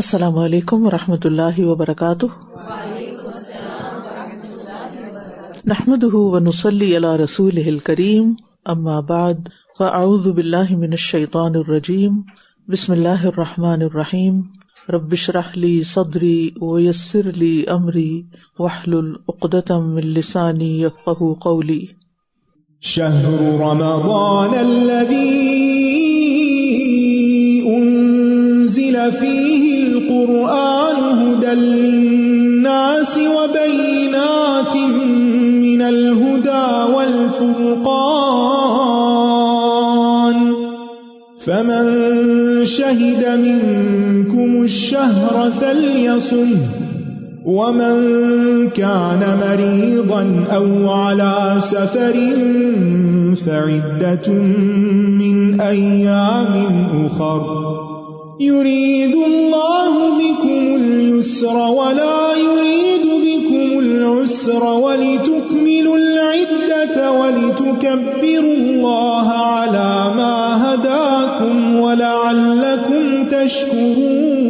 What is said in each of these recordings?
السلام علیکم ورحمۃ اللہ وبرکاتہ۔ نحمده ونصلی علی رسولہ الکریم، اما بعد فاعوذ باللہ من الشیطان الرجیم، بسم اللہ الرحمن الرحیم۔ رب اشرح لی صدری ویسر لی امری واحلل عقدۃ من لسانی یفقہوا قولی۔ شہر رمضان الذی انزل فیہ القرآن هدى للناس وبینات من الهدى والفرقان فمن شہد منکم الشہر فلیصمه ومن كان مريضا أو على سفر فعدة من أيام أخر يريد الله بكم اليسر ولا يريد بكم العسر ولتكملوا العدة ولتكبروا الله على ما هداكم ولعلكم تشكرون۔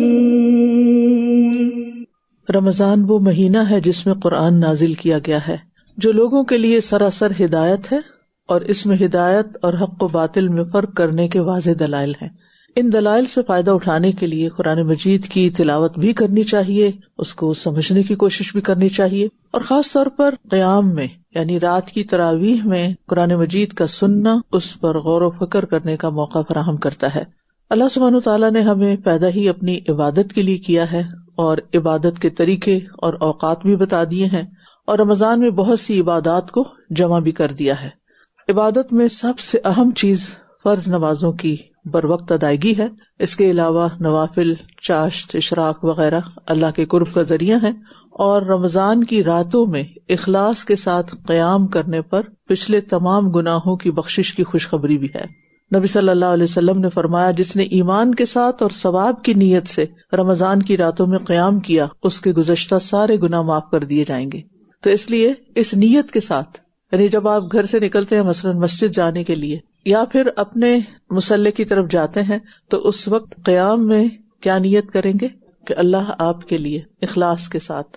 رمضان وہ مہینہ ہے جس میں قرآن نازل کیا گیا ہے، جو لوگوں کے لیے سراسر ہدایت ہے، اور اس میں ہدایت اور حق و باطل میں فرق کرنے کے واضح دلائل ہیں۔ ان دلائل سے فائدہ اٹھانے کے لیے قرآن مجید کی تلاوت بھی کرنی چاہیے، اس کو سمجھنے کی کوشش بھی کرنی چاہیے، اور خاص طور پر قیام میں یعنی رات کی تراویح میں قرآن مجید کا سننا اس پر غور و فکر کرنے کا موقع فراہم کرتا ہے۔ اللہ سبحانہ وتعالیٰ نے ہمیں پیدا ہی اپنی عبادت کے لیے کیا ہے، اور عبادت کے طریقے اور اوقات بھی بتا دیے ہیں، اور رمضان میں بہت سی عبادات کو جمع بھی کر دیا ہے۔ عبادت میں سب سے اہم چیز فرض نمازوں کی بر وقت ادائیگی ہے۔ اس کے علاوہ نوافل، چاشت، اشراق وغیرہ اللہ کے قرب کا ذریعہ ہیں، اور رمضان کی راتوں میں اخلاص کے ساتھ قیام کرنے پر پچھلے تمام گناہوں کی بخشش کی خوشخبری بھی ہے۔ نبی صلی اللہ علیہ وسلم نے فرمایا، جس نے ایمان کے ساتھ اور ثواب کی نیت سے رمضان کی راتوں میں قیام کیا، اس کے گزشتہ سارے گناہ معاف کر دیے جائیں گے۔ تو اس لیے اس نیت کے ساتھ، یعنی جب آپ گھر سے نکلتے ہیں مثلاً مسجد جانے کے لیے یا پھر اپنے مصلی کی طرف جاتے ہیں، تو اس وقت قیام میں کیا نیت کریں گے کہ اللہ آپ کے لیے اخلاص کے ساتھ،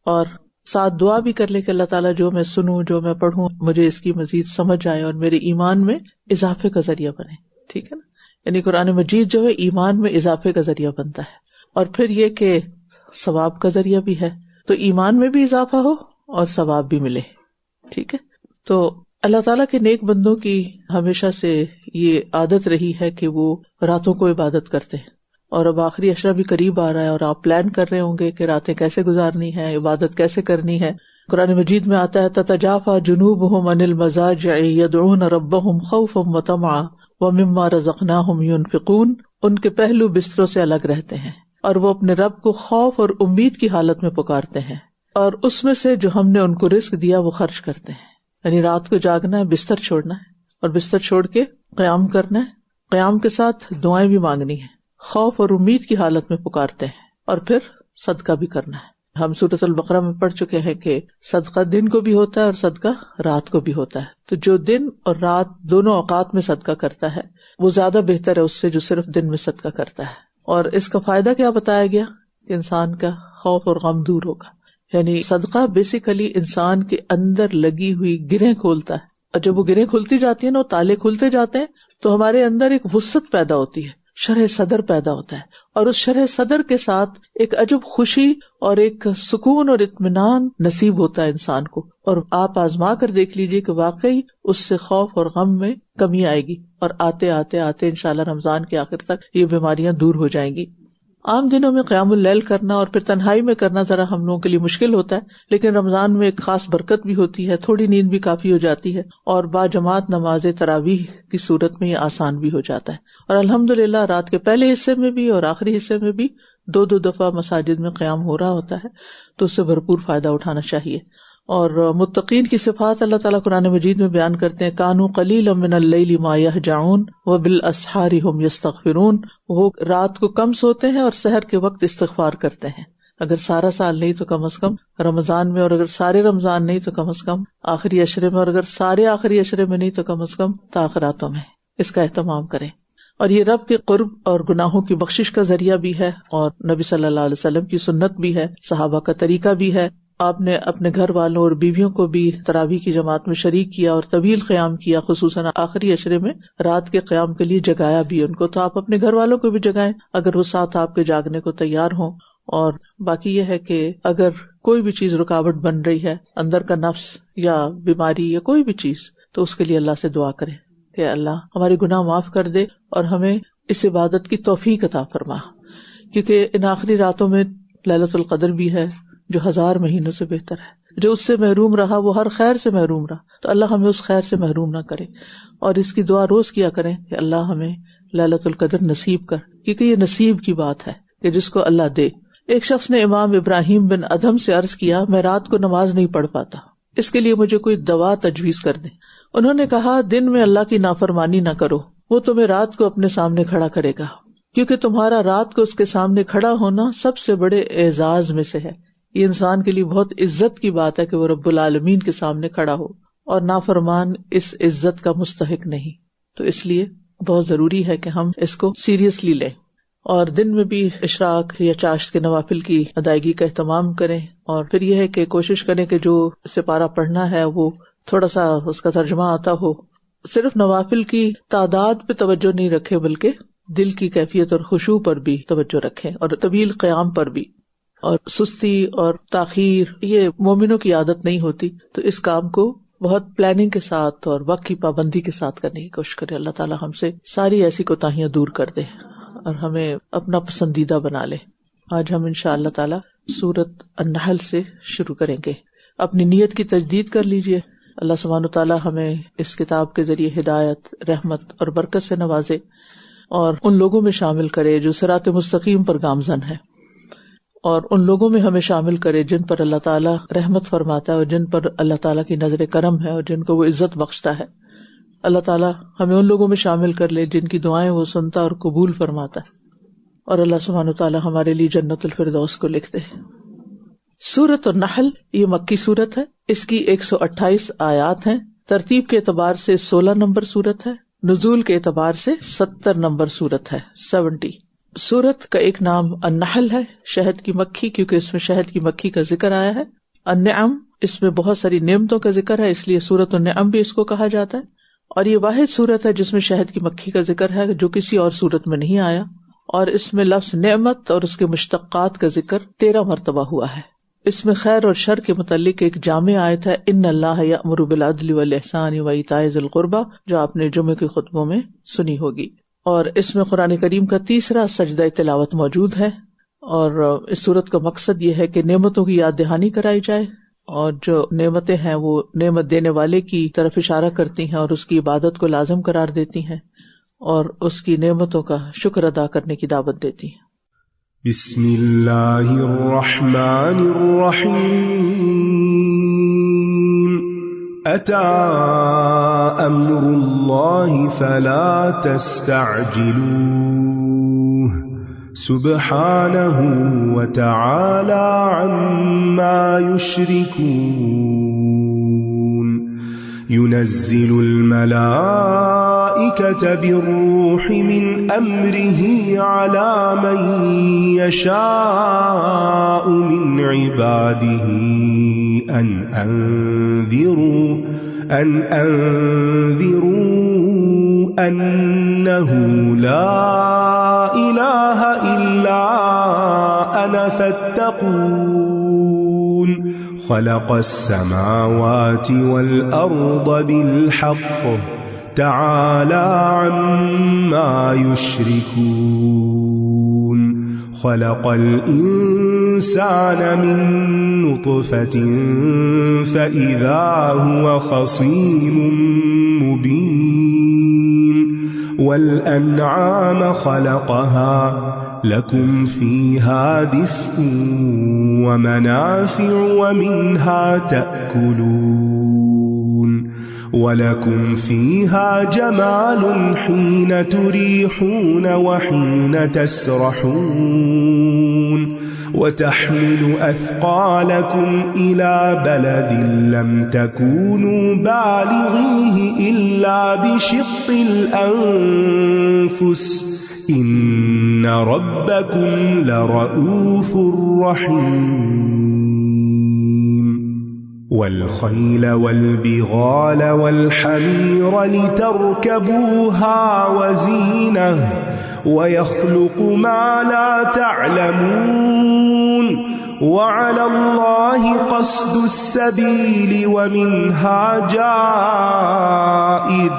اور ساتھ دعا بھی کر لے کہ اللہ تعالیٰ جو میں سنوں، جو میں پڑھوں، مجھے اس کی مزید سمجھ آئے اور میرے ایمان میں اضافے کا ذریعہ بنے۔ ٹھیک ہے نا، یعنی قرآن مجید جو ہے ایمان میں اضافے کا ذریعہ بنتا ہے، اور پھر یہ کہ ثواب کا ذریعہ بھی ہے، تو ایمان میں بھی اضافہ ہو اور ثواب بھی ملے۔ ٹھیک ہے، تو اللہ تعالیٰ کے نیک بندوں کی ہمیشہ سے یہ عادت رہی ہے کہ وہ راتوں کو عبادت کرتے ہیں، اور اب آخری عشرہ بھی قریب آ رہا ہے، اور آپ پلان کر رہے ہوں گے کہ راتیں کیسے گزارنی ہے، عبادت کیسے کرنی ہے۔ قرآن مجید میں آتا ہے، تتجافی جنوبہم عن المضاجع یدعون ربہم خوفا وطمعا ومما رزقناہم ینفقون۔ ان کے پہلو بستروں سے الگ رہتے ہیں، اور وہ اپنے رب کو خوف اور امید کی حالت میں پکارتے ہیں، اور اس میں سے جو ہم نے ان کو رزق دیا وہ خرچ کرتے ہیں۔ یعنی رات کو جاگنا ہے، بستر چھوڑنا ہے، اور بستر چھوڑ کے قیام کرنا ہے، قیام کے ساتھ دعائیں بھی مانگنی ہے، خوف اور امید کی حالت میں پکارتے ہیں، اور پھر صدقہ بھی کرنا ہے۔ ہم سورۃ البقرہ میں پڑھ چکے ہیں کہ صدقہ دن کو بھی ہوتا ہے اور صدقہ رات کو بھی ہوتا ہے، تو جو دن اور رات دونوں اوقات میں صدقہ کرتا ہے وہ زیادہ بہتر ہے اس سے جو صرف دن میں صدقہ کرتا ہے۔ اور اس کا فائدہ کیا بتایا گیا کہ انسان کا خوف اور غم دور ہوگا۔ یعنی صدقہ بیسیکلی انسان کے اندر لگی ہوئی گرہیں کھولتا ہے، اور جب وہ گرہیں کھلتی جاتی ہیں نا، تالے کھلتے جاتے ہیں، تو ہمارے اندر ایک وسعت پیدا ہوتی ہے، شرح صدر پیدا ہوتا ہے، اور اس شرح صدر کے ساتھ ایک عجب خوشی اور ایک سکون اور اطمینان نصیب ہوتا ہے انسان کو۔ اور آپ آزما کر دیکھ لیجئے کہ واقعی اس سے خوف اور غم میں کمی آئے گی، اور آتے آتے آتے انشاءاللہ رمضان کے آخر تک یہ بیماریاں دور ہو جائیں گی۔ عام دنوں میں قیام اللیل کرنا اور پھر تنہائی میں کرنا ذرا ہم لوگوں کے لیے مشکل ہوتا ہے، لیکن رمضان میں ایک خاص برکت بھی ہوتی ہے، تھوڑی نیند بھی کافی ہو جاتی ہے، اور باجماعت نماز تراویح کی صورت میں یہ آسان بھی ہو جاتا ہے۔ اور الحمدللہ رات کے پہلے حصے میں بھی اور آخری حصے میں بھی دو دفعہ مساجد میں قیام ہو رہا ہوتا ہے، تو اس سے بھرپور فائدہ اٹھانا چاہیے۔ اور متقین کی صفات اللہ تعالیٰ قرآن مجید میں بیان کرتے ہیں، کانوا قلیلا من اللیل ما یہجعون وبالاسحار هم یستغفرون۔ وہ رات کو کم سوتے ہیں اور سحر کے وقت استغفار کرتے ہیں۔ اگر سارا سال نہیں تو کم از کم رمضان میں، اور اگر سارے رمضان نہیں تو کم از کم آخری عشرے میں، اور اگر سارے آخری عشرے میں نہیں تو کم از کم تاخراتوں میں اس کا اہتمام کریں۔ اور یہ رب کے قرب اور گناہوں کی بخشش کا ذریعہ بھی ہے، اور نبی صلی اللہ علیہ وسلم کی سنت بھی ہے، صحابہ کا طریقہ بھی ہے. آپ نے اپنے گھر والوں اور بیویوں کو بھی تراویح کی جماعت میں شریک کیا اور طویل قیام کیا، خصوصاً آخری عشرے میں رات کے قیام کے لیے جگایا بھی ان کو. تو آپ اپنے گھر والوں کو بھی جگائیں اگر وہ ساتھ آپ کے جاگنے کو تیار ہوں. اور باقی یہ ہے کہ اگر کوئی بھی چیز رکاوٹ بن رہی ہے، اندر کا نفس یا بیماری یا کوئی بھی چیز، تو اس کے لیے اللہ سے دعا کریں کہ اللہ ہمارے گناہ معاف کر دے اور ہمیں اس عبادت کی توفیق عطا فرما، کیونکہ ان آخری راتوں میں لیلۃ القدر بھی ہے جو 1000 مہینوں سے بہتر ہے. جو اس سے محروم رہا وہ ہر خیر سے محروم رہا، تو اللہ ہمیں اس خیر سے محروم نہ کرے. اور اس کی دعا روز کیا کریں کہ اللہ ہمیں لیلۃ القدر نصیب کر، کیونکہ یہ نصیب کی بات ہے کہ جس کو اللہ دے. ایک شخص نے امام ابراہیم بن ادھم سے عرض کیا، میں رات کو نماز نہیں پڑھ پاتا، اس کے لیے مجھے کوئی دوا تجویز کر دیں. انہوں نے کہا، دن میں اللہ کی نافرمانی نہ کرو، وہ تمہیں رات کو اپنے سامنے کھڑا کرے گا، کیونکہ تمہارا رات کو اس کے سامنے کھڑا ہونا سب سے بڑے اعزاز میں سے ہے. یہ انسان کے لیے بہت عزت کی بات ہے کہ وہ رب العالمین کے سامنے کھڑا ہو، اور نافرمان اس عزت کا مستحق نہیں. تو اس لیے بہت ضروری ہے کہ ہم اس کو سیریسلی لیں، اور دن میں بھی اشراق یا چاشت کے نوافل کی ادائیگی کا اہتمام کریں. اور پھر یہ ہے کہ کوشش کریں کہ جو سپارہ پڑھنا ہے وہ تھوڑا سا اس کا ترجمہ آتا ہو. صرف نوافل کی تعداد پہ توجہ نہیں رکھے، بلکہ دل کی کیفیت اور خشوع پر بھی توجہ رکھیں، اور طویل قیام پر بھی. اور سستی اور تاخیر یہ مومنوں کی عادت نہیں ہوتی، تو اس کام کو بہت پلاننگ کے ساتھ اور وقت کی پابندی کے ساتھ کرنے کی کوشش کریں. اللہ تعالیٰ ہم سے ساری ایسی کوتاہیاں دور کر دے اور ہمیں اپنا پسندیدہ بنا لے. آج ہم انشاء اللہ تعالیٰ سورۃ النحل سے شروع کریں گے. اپنی نیت کی تجدید کر لیجئے. اللہ سبحانہ وتعالیٰ ہمیں اس کتاب کے ذریعے ہدایت، رحمت اور برکت سے نوازے، اور ان لوگوں میں شامل کرے جو صراط مستقیم پر گامزن ہے، اور ان لوگوں میں ہمیں شامل کرے جن پر اللہ تعالیٰ رحمت فرماتا ہے اور جن پر اللہ تعالیٰ کی نظر کرم ہے اور جن کو وہ عزت بخشتا ہے. اللہ تعالیٰ ہمیں ان لوگوں میں شامل کر لے جن کی دعائیں وہ سنتا اور قبول فرماتا ہے، اور اللہ سبحانہ وتعالیٰ ہمارے لیے جنت الفردوس کو لکھ دے. سورۃ النحل یہ مکی سورت ہے. اس کی 128 آیات ہیں. ترتیب کے اعتبار سے 16 نمبر سورت ہے. نزول کے اعتبار سے 70 نمبر سورت ہے، 70. سورت کا ایک نام النحل ہے، شہد کی مکھی، کیونکہ اس میں شہد کی مکھی کا ذکر آیا ہے. النعم، اس میں بہت ساری نعمتوں کا ذکر ہے، اس لیے سورۃ النعم بھی اس کو کہا جاتا ہے. اور یہ واحد سورت ہے جس میں شہد کی مکھی کا ذکر ہے، جو کسی اور سورت میں نہیں آیا. اور اس میں لفظ نعمت اور اس کے مشتقات کا ذکر 13 مرتبہ ہوا ہے. اس میں خیر اور شر کے متعلق ایک جامع آیت ہے، ان اللہ یأمر بالعدل والاحسان وایتاء ذی القربى، جو آپ نے جمعے کے خطبوں میں سنی ہوگی. اور اس میں قرآن کریم کا تیسرا سجدہ تلاوت موجود ہے. اور اس سورت کا مقصد یہ ہے کہ نعمتوں کی یاد دہانی کرائی جائے، اور جو نعمتیں ہیں وہ نعمت دینے والے کی طرف اشارہ کرتی ہیں اور اس کی عبادت کو لازم قرار دیتی ہیں، اور اس کی نعمتوں کا شکر ادا کرنے کی دعوت دیتی ہیں. بسم اللہ الرحمن الرحیم. أتى أمر الله فلا تستعجلوه سبحانه وتعالى عما يشركون. ينزل الملائكة بالروح من أمره على من يشاء من عباده أن أنذروا أنه لا إله إلا أنا فاتقون. خلق السماوات والأرض بالحق تعالى عما يشركون. خلق الإنسان من نطفة فإذا هو خصيم مبين. والأنعام خلقها لكم فيها دفء ومنافع ومنها تأكلون. وَلَكُمْ فِيهَا جَمَالٌ حِينَ تُرِيحُونَ وَحِينَ تَسْرَحُونَ وَتَحْمِلُ أَثْقَالَكُمْ إِلَى بَلَدٍ لَمْ تَكُونُوا بَالِغِيهِ إِلَّا بِشِقِّ الْأَنفُسِ إِنَّ رَبَّكُمْ لَرَءُوفٌ رَحِيمٌ وَالْخَيْلَ وَالْبِغَالَ وَالْحَمِيرَ لِتَرْكَبُوهَا وَزِينَةً وَيَخْلُقُ مَا لَا تَعْلَمُونَ وَعَلَى اللَّهِ قَصْدُ السَّبِيلِ وَمِنْهَا جَائِرٌ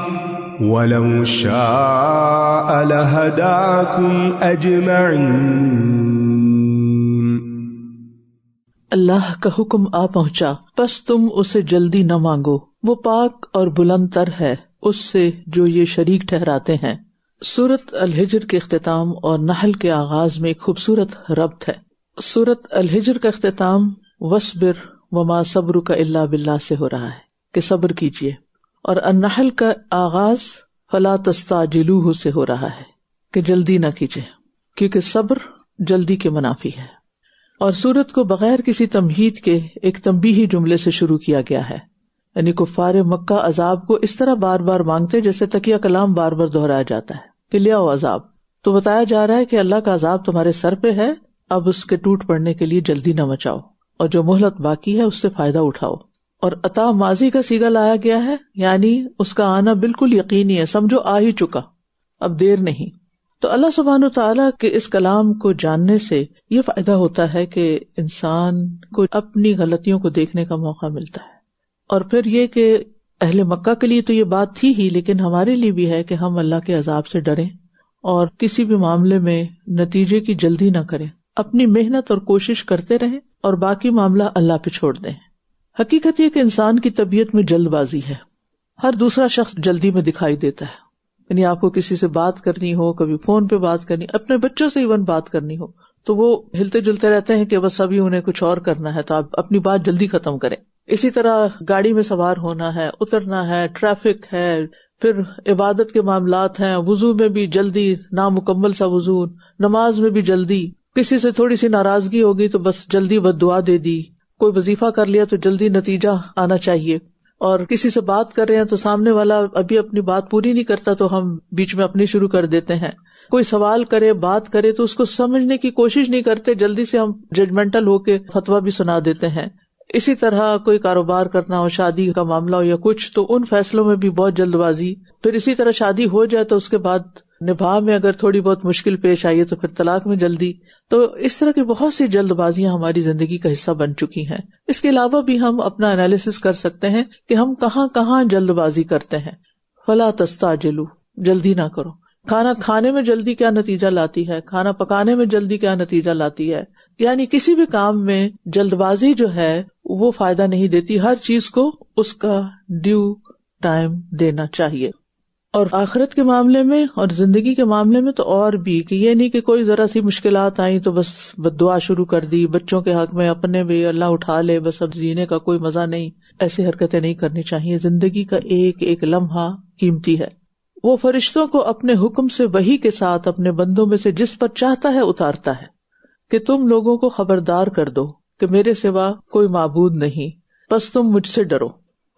وَلَوْ شَاءَ لَهَدَاكُمْ أَجْمَعِينَ۔ اللہ کا حکم آ پہنچا، پس تم اسے جلدی نہ مانگو، وہ پاک اور بلند تر ہے اس سے جو یہ شریک ٹھہراتے ہیں۔ سورۃ الحجر کے اختتام اور نحل کے آغاز میں ایک خوبصورت ربط ہے۔ سورۃ الحجر کا اختتام وَاصْبِرْ وَمَا صَبْرُكَ إِلَّا بِاللَّهِ سے ہو رہا ہے کہ صبر کیجیے، اور النحل کا آغاز فَلَا تَسْتَعْجِلُوهُ سے ہو رہا ہے کہ جلدی نہ کیجیے، کیونکہ صبر جلدی کے منافی ہے۔ اور سورت کو بغیر کسی تمہید کے ایک تنبیہی جملے سے شروع کیا گیا ہے، یعنی کفار مکہ عذاب کو اس طرح بار بار مانگتے جیسے تکیہ کلام بار بار دہرایا جاتا ہے کہ لے آؤ عذاب، تو بتایا جا رہا ہے کہ اللہ کا عذاب تمہارے سر پہ ہے، اب اس کے ٹوٹ پڑنے کے لیے جلدی نہ مچاؤ، اور جو مہلت باقی ہے اس سے فائدہ اٹھاؤ۔ اور عطا ماضی کا صیغہ لایا گیا ہے، یعنی اس کا آنا بالکل یقینی ہے، سمجھو آ ہی چکا، اب دیر نہیں۔ تو اللہ سبحانہ وتعالیٰ کے اس کلام کو جاننے سے یہ فائدہ ہوتا ہے کہ انسان کو اپنی غلطیوں کو دیکھنے کا موقع ملتا ہے، اور پھر یہ کہ اہل مکہ کے لیے تو یہ بات تھی ہی، لیکن ہمارے لیے بھی ہے کہ ہم اللہ کے عذاب سے ڈریں اور کسی بھی معاملے میں نتیجے کی جلدی نہ کریں، اپنی محنت اور کوشش کرتے رہیں اور باقی معاملہ اللہ پہ چھوڑ دیں۔ حقیقت یہ کہ انسان کی طبیعت میں جلد بازی ہے، ہر دوسرا شخص جلدی میں دکھائی دیتا ہے، یعنی آپ کو کسی سے بات کرنی ہو، کبھی فون پہ بات کرنی، اپنے بچوں سے ایون بات کرنی ہو، تو وہ ہلتے جلتے رہتے ہیں کہ بس ابھی انہیں کچھ اور کرنا ہے تو آپ اپنی بات جلدی ختم کریں۔ اسی طرح گاڑی میں سوار ہونا ہے، اترنا ہے، ٹریفک ہے، پھر عبادت کے معاملات ہیں، وضو میں بھی جلدی، نامکمل سا وضو، نماز میں بھی جلدی، کسی سے تھوڑی سی ناراضگی ہوگی تو بس جلدی بد دعا دے دی، کوئی وظیفہ کر لیا تو جلدی نتیجہ آنا چاہیے، اور کسی سے بات کر رہے ہیں تو سامنے والا ابھی اپنی بات پوری نہیں کرتا تو ہم بیچ میں اپنی شروع کر دیتے ہیں، کوئی سوال کرے، بات کرے تو اس کو سمجھنے کی کوشش نہیں کرتے، جلدی سے ہم ججمنٹل ہو کے فتویٰ بھی سنا دیتے ہیں۔ اسی طرح کوئی کاروبار کرنا ہو، شادی کا معاملہ ہو یا کچھ، تو ان فیصلوں میں بھی بہت جلد بازی، پھر اسی طرح شادی ہو جائے تو اس کے بعد نبھا میں اگر تھوڑی بہت مشکل پیش آئی ہے تو پھر طلاق میں جلدی، تو اس طرح کی بہت سی جلد بازیاں ہماری زندگی کا حصہ بن چکی ہیں۔ اس کے علاوہ بھی ہم اپنا انالیسس کر سکتے ہیں کہ ہم کہاں کہاں جلد بازی کرتے ہیں۔ فلا تستعجلوا، جلدی نہ کرو۔ کھانا کھانے میں جلدی کیا نتیجہ لاتی ہے، کھانا پکانے میں جلدی کیا نتیجہ لاتی ہے، یعنی کسی بھی کام میں جلد بازی جو ہے وہ فائدہ نہیں دیتی، ہر چیز کو اس کا ڈیو ٹائم دینا چاہیے۔ اور آخرت کے معاملے میں اور زندگی کے معاملے میں تو اور بھی، کہ یہ نہیں کہ کوئی ذرا سی مشکلات آئیں تو بس دعا شروع کر دی، بچوں کے حق میں اپنے بھی اللہ اٹھا لے، بس اب جینے کا کوئی مزہ نہیں، ایسی حرکتیں نہیں کرنی چاہیے۔ زندگی کا ایک ایک لمحہ قیمتی ہے۔ وہ فرشتوں کو اپنے حکم سے وحی کے ساتھ اپنے بندوں میں سے جس پر چاہتا ہے اتارتا ہے کہ تم لوگوں کو خبردار کر دو کہ میرے سوا کوئی معبود نہیں، بس تم مجھ سے ڈرو۔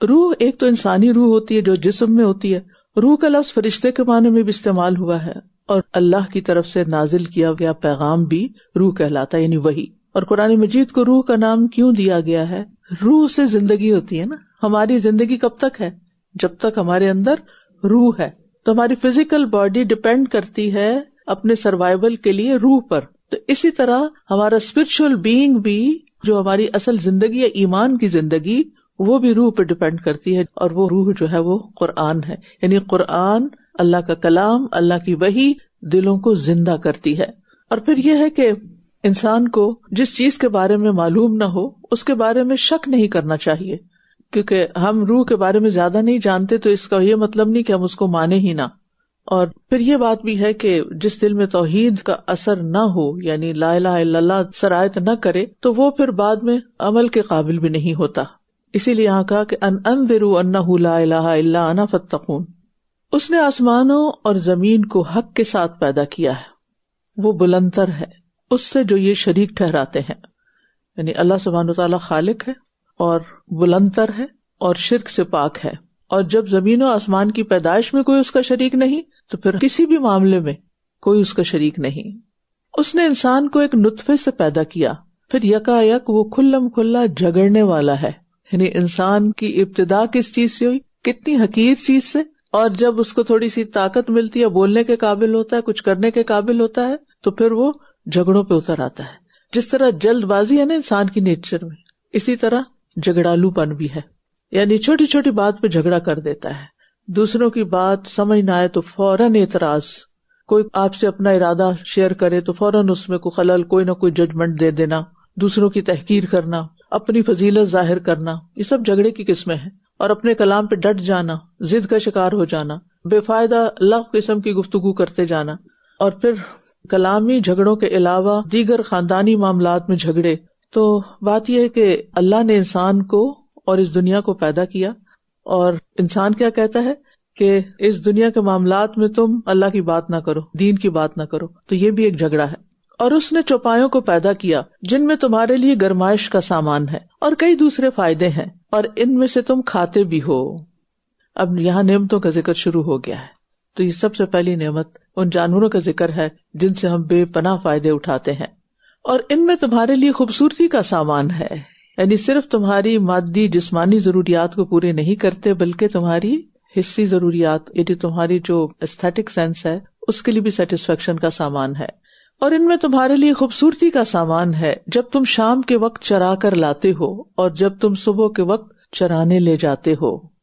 روح ایک تو انسانی روح ہوتی ہے جو جسم میں ہوتی ہے، روح کا لفظ فرشتے کے معنی میں بھی استعمال ہوا ہے، اور اللہ کی طرف سے نازل کیا گیا پیغام بھی روح کہلاتا ہے، یعنی وحی۔ اور قرآن مجید کو روح کا نام کیوں دیا گیا ہے؟ روح سے زندگی ہوتی ہے نا، ہماری زندگی کب تک ہے؟ جب تک ہمارے اندر روح ہے۔ تو ہماری فزیکل باڈی ڈپینڈ کرتی ہے اپنے سروائیول کے لیے روح پر، تو اسی طرح ہمارا اسپرچل بینگ بھی، جو ہماری اصل زندگی ہے، ایمان کی زندگی، وہ بھی روح پہ ڈپینڈ کرتی ہے، اور وہ روح جو ہے وہ قرآن ہے، یعنی قرآن اللہ کا کلام، اللہ کی وحی دلوں کو زندہ کرتی ہے۔ اور پھر یہ ہے کہ انسان کو جس چیز کے بارے میں معلوم نہ ہو اس کے بارے میں شک نہیں کرنا چاہیے، کیونکہ ہم روح کے بارے میں زیادہ نہیں جانتے تو اس کا یہ مطلب نہیں کہ ہم اس کو مانے ہی نہ۔ اور پھر یہ بات بھی ہے کہ جس دل میں توحید کا اثر نہ ہو، یعنی لا الہ الا اللہ سرایت نہ کرے، تو وہ پھر بعد میں عمل کے قابل بھی نہیں ہوتا۔ اسی لیے یہاں کہا کہ ان انذروا انہ لا الہ الا انا فاتقون. اس نے آسمانوں اور زمین کو حق کے ساتھ پیدا کیا ہے، وہ بلندتر ہے اس سے جو یہ شریک ٹھہراتے ہیں. یعنی اللہ سبحانہ وتعالی خالق ہے اور بلندتر ہے اور شرک سے پاک ہے. اور جب زمین و آسمان کی پیدائش میں کوئی اس کا شریک نہیں تو پھر کسی بھی معاملے میں کوئی اس کا شریک نہیں. اس نے انسان کو ایک نطفے سے پیدا کیا، پھر یکا یک وہ کھلم کھلا جھگڑنے والا ہے. یعنی انسان کی ابتدا کس چیز سے ہوئی؟ کتنی حقیر چیز سے. اور جب اس کو تھوڑی سی طاقت ملتی ہے، بولنے کے قابل ہوتا ہے، کچھ کرنے کے قابل ہوتا ہے، تو پھر وہ جھگڑوں پہ اتر آتا ہے. جس طرح جلد بازی ہے نا انسان کی نیچر میں، اسی طرح جھگڑالو پن بھی ہے. یعنی چھوٹی چھوٹی بات پہ جھگڑا کر دیتا ہے، دوسروں کی بات سمجھ نہ آئے تو فوراً اعتراض. کوئی آپ سے اپنا ارادہ شیئر کرے تو فوراً اس میں کوئی خلل، کوئی نہ کوئی ججمنٹ دے دینا، دوسروں کی تحقیر کرنا، اپنی فضیلت ظاہر کرنا، یہ سب جھگڑے کی قسمیں ہیں. اور اپنے کلام پہ ڈٹ جانا، ضد کا شکار ہو جانا، بے فائدہ لغو قسم کی گفتگو کرتے جانا. اور پھر کلامی جھگڑوں کے علاوہ دیگر خاندانی معاملات میں جھگڑے. تو بات یہ ہے کہ اللہ نے انسان کو اور اس دنیا کو پیدا کیا، اور انسان کیا کہتا ہے کہ اس دنیا کے معاملات میں تم اللہ کی بات نہ کرو، دین کی بات نہ کرو. تو یہ بھی ایک جھگڑا ہے. اور اس نے چوپایوں کو پیدا کیا جن میں تمہارے لیے گرمائش کا سامان ہے اور کئی دوسرے فائدے ہیں، اور ان میں سے تم کھاتے بھی ہو. اب یہاں نعمتوں کا ذکر شروع ہو گیا ہے. تو یہ سب سے پہلی نعمت ان جانوروں کا ذکر ہے جن سے ہم بے پناہ فائدے اٹھاتے ہیں. اور ان میں تمہارے لیے خوبصورتی کا سامان ہے. یعنی صرف تمہاری مادی جسمانی ضروریات کو پورے نہیں کرتے، بلکہ تمہاری حسی ضروریات، یعنی تمہاری جو ایستھیٹک سینس ہے اس کے لیے بھی سیٹسفیکشن کا سامان ہے. اور ان میں تمہارے لیے خوبصورتی کا سامان ہے جب تم شام کے وقت چرا کر لاتے ہو اور جب تم صبح کے وقت چرانے لے جاتے ہو.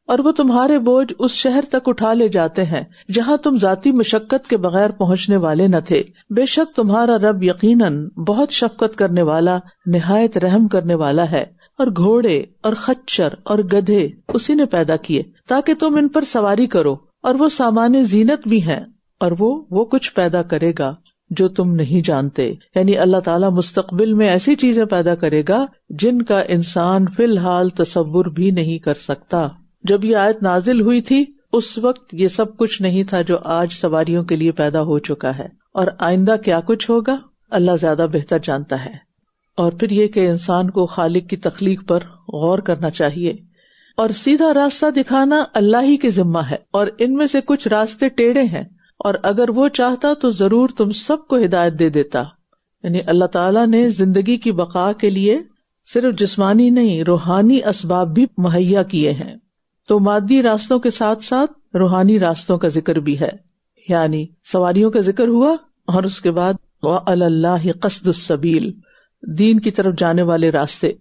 اور وہ تمہارے بوجھ اس شہر تک اٹھا لے جاتے ہیں جہاں تم ذاتی مشقت کے بغیر پہنچنے والے نہ تھے. بے شک تمہارا رب یقیناً بہت شفقت کرنے والا، نہایت رحم کرنے والا ہے. اور گھوڑے اور خچر اور گدھے اسی نے پیدا کیے تاکہ تم ان پر سواری کرو، اور وہ سامان زینت بھی ہیں. اور وہ کچھ پیدا کرے گا جو تم نہیں جانتے. یعنی اللہ تعالیٰ مستقبل میں ایسی چیزیں پیدا کرے گا جن کا انسان فی الحال تصور بھی نہیں کر سکتا. جب یہ آیت نازل ہوئی تھی اس وقت یہ سب کچھ نہیں تھا جو آج سواریوں کے لیے پیدا ہو چکا ہے، اور آئندہ کیا کچھ ہوگا اللہ زیادہ بہتر جانتا ہے. اور پھر یہ کہ انسان کو خالق کی تخلیق پر غور کرنا چاہیے، اور سیدھا راستہ دکھانا اللہ ہی کے ذمہ ہے. اور ان میں سے کچھ راستے ٹیڑھے ہیں، اور اگر وہ چاہتا تو ضرور تم سب کو ہدایت دے دیتا. یعنی اللہ تعالیٰ نے زندگی کی بقا کے لیے صرف جسمانی نہیں، روحانی اسباب بھی مہیا کیے ہیں. تو مادی راستوں کے ساتھ ساتھ روحانی راستوں کا ذکر بھی ہے. یعنی سواریوں کا ذکر ہوا، اور اس کے بعد وَعَلَى اللَّهِ قَصْدُ السَّبِيلِ، دین کی طرف جانے والے راستے.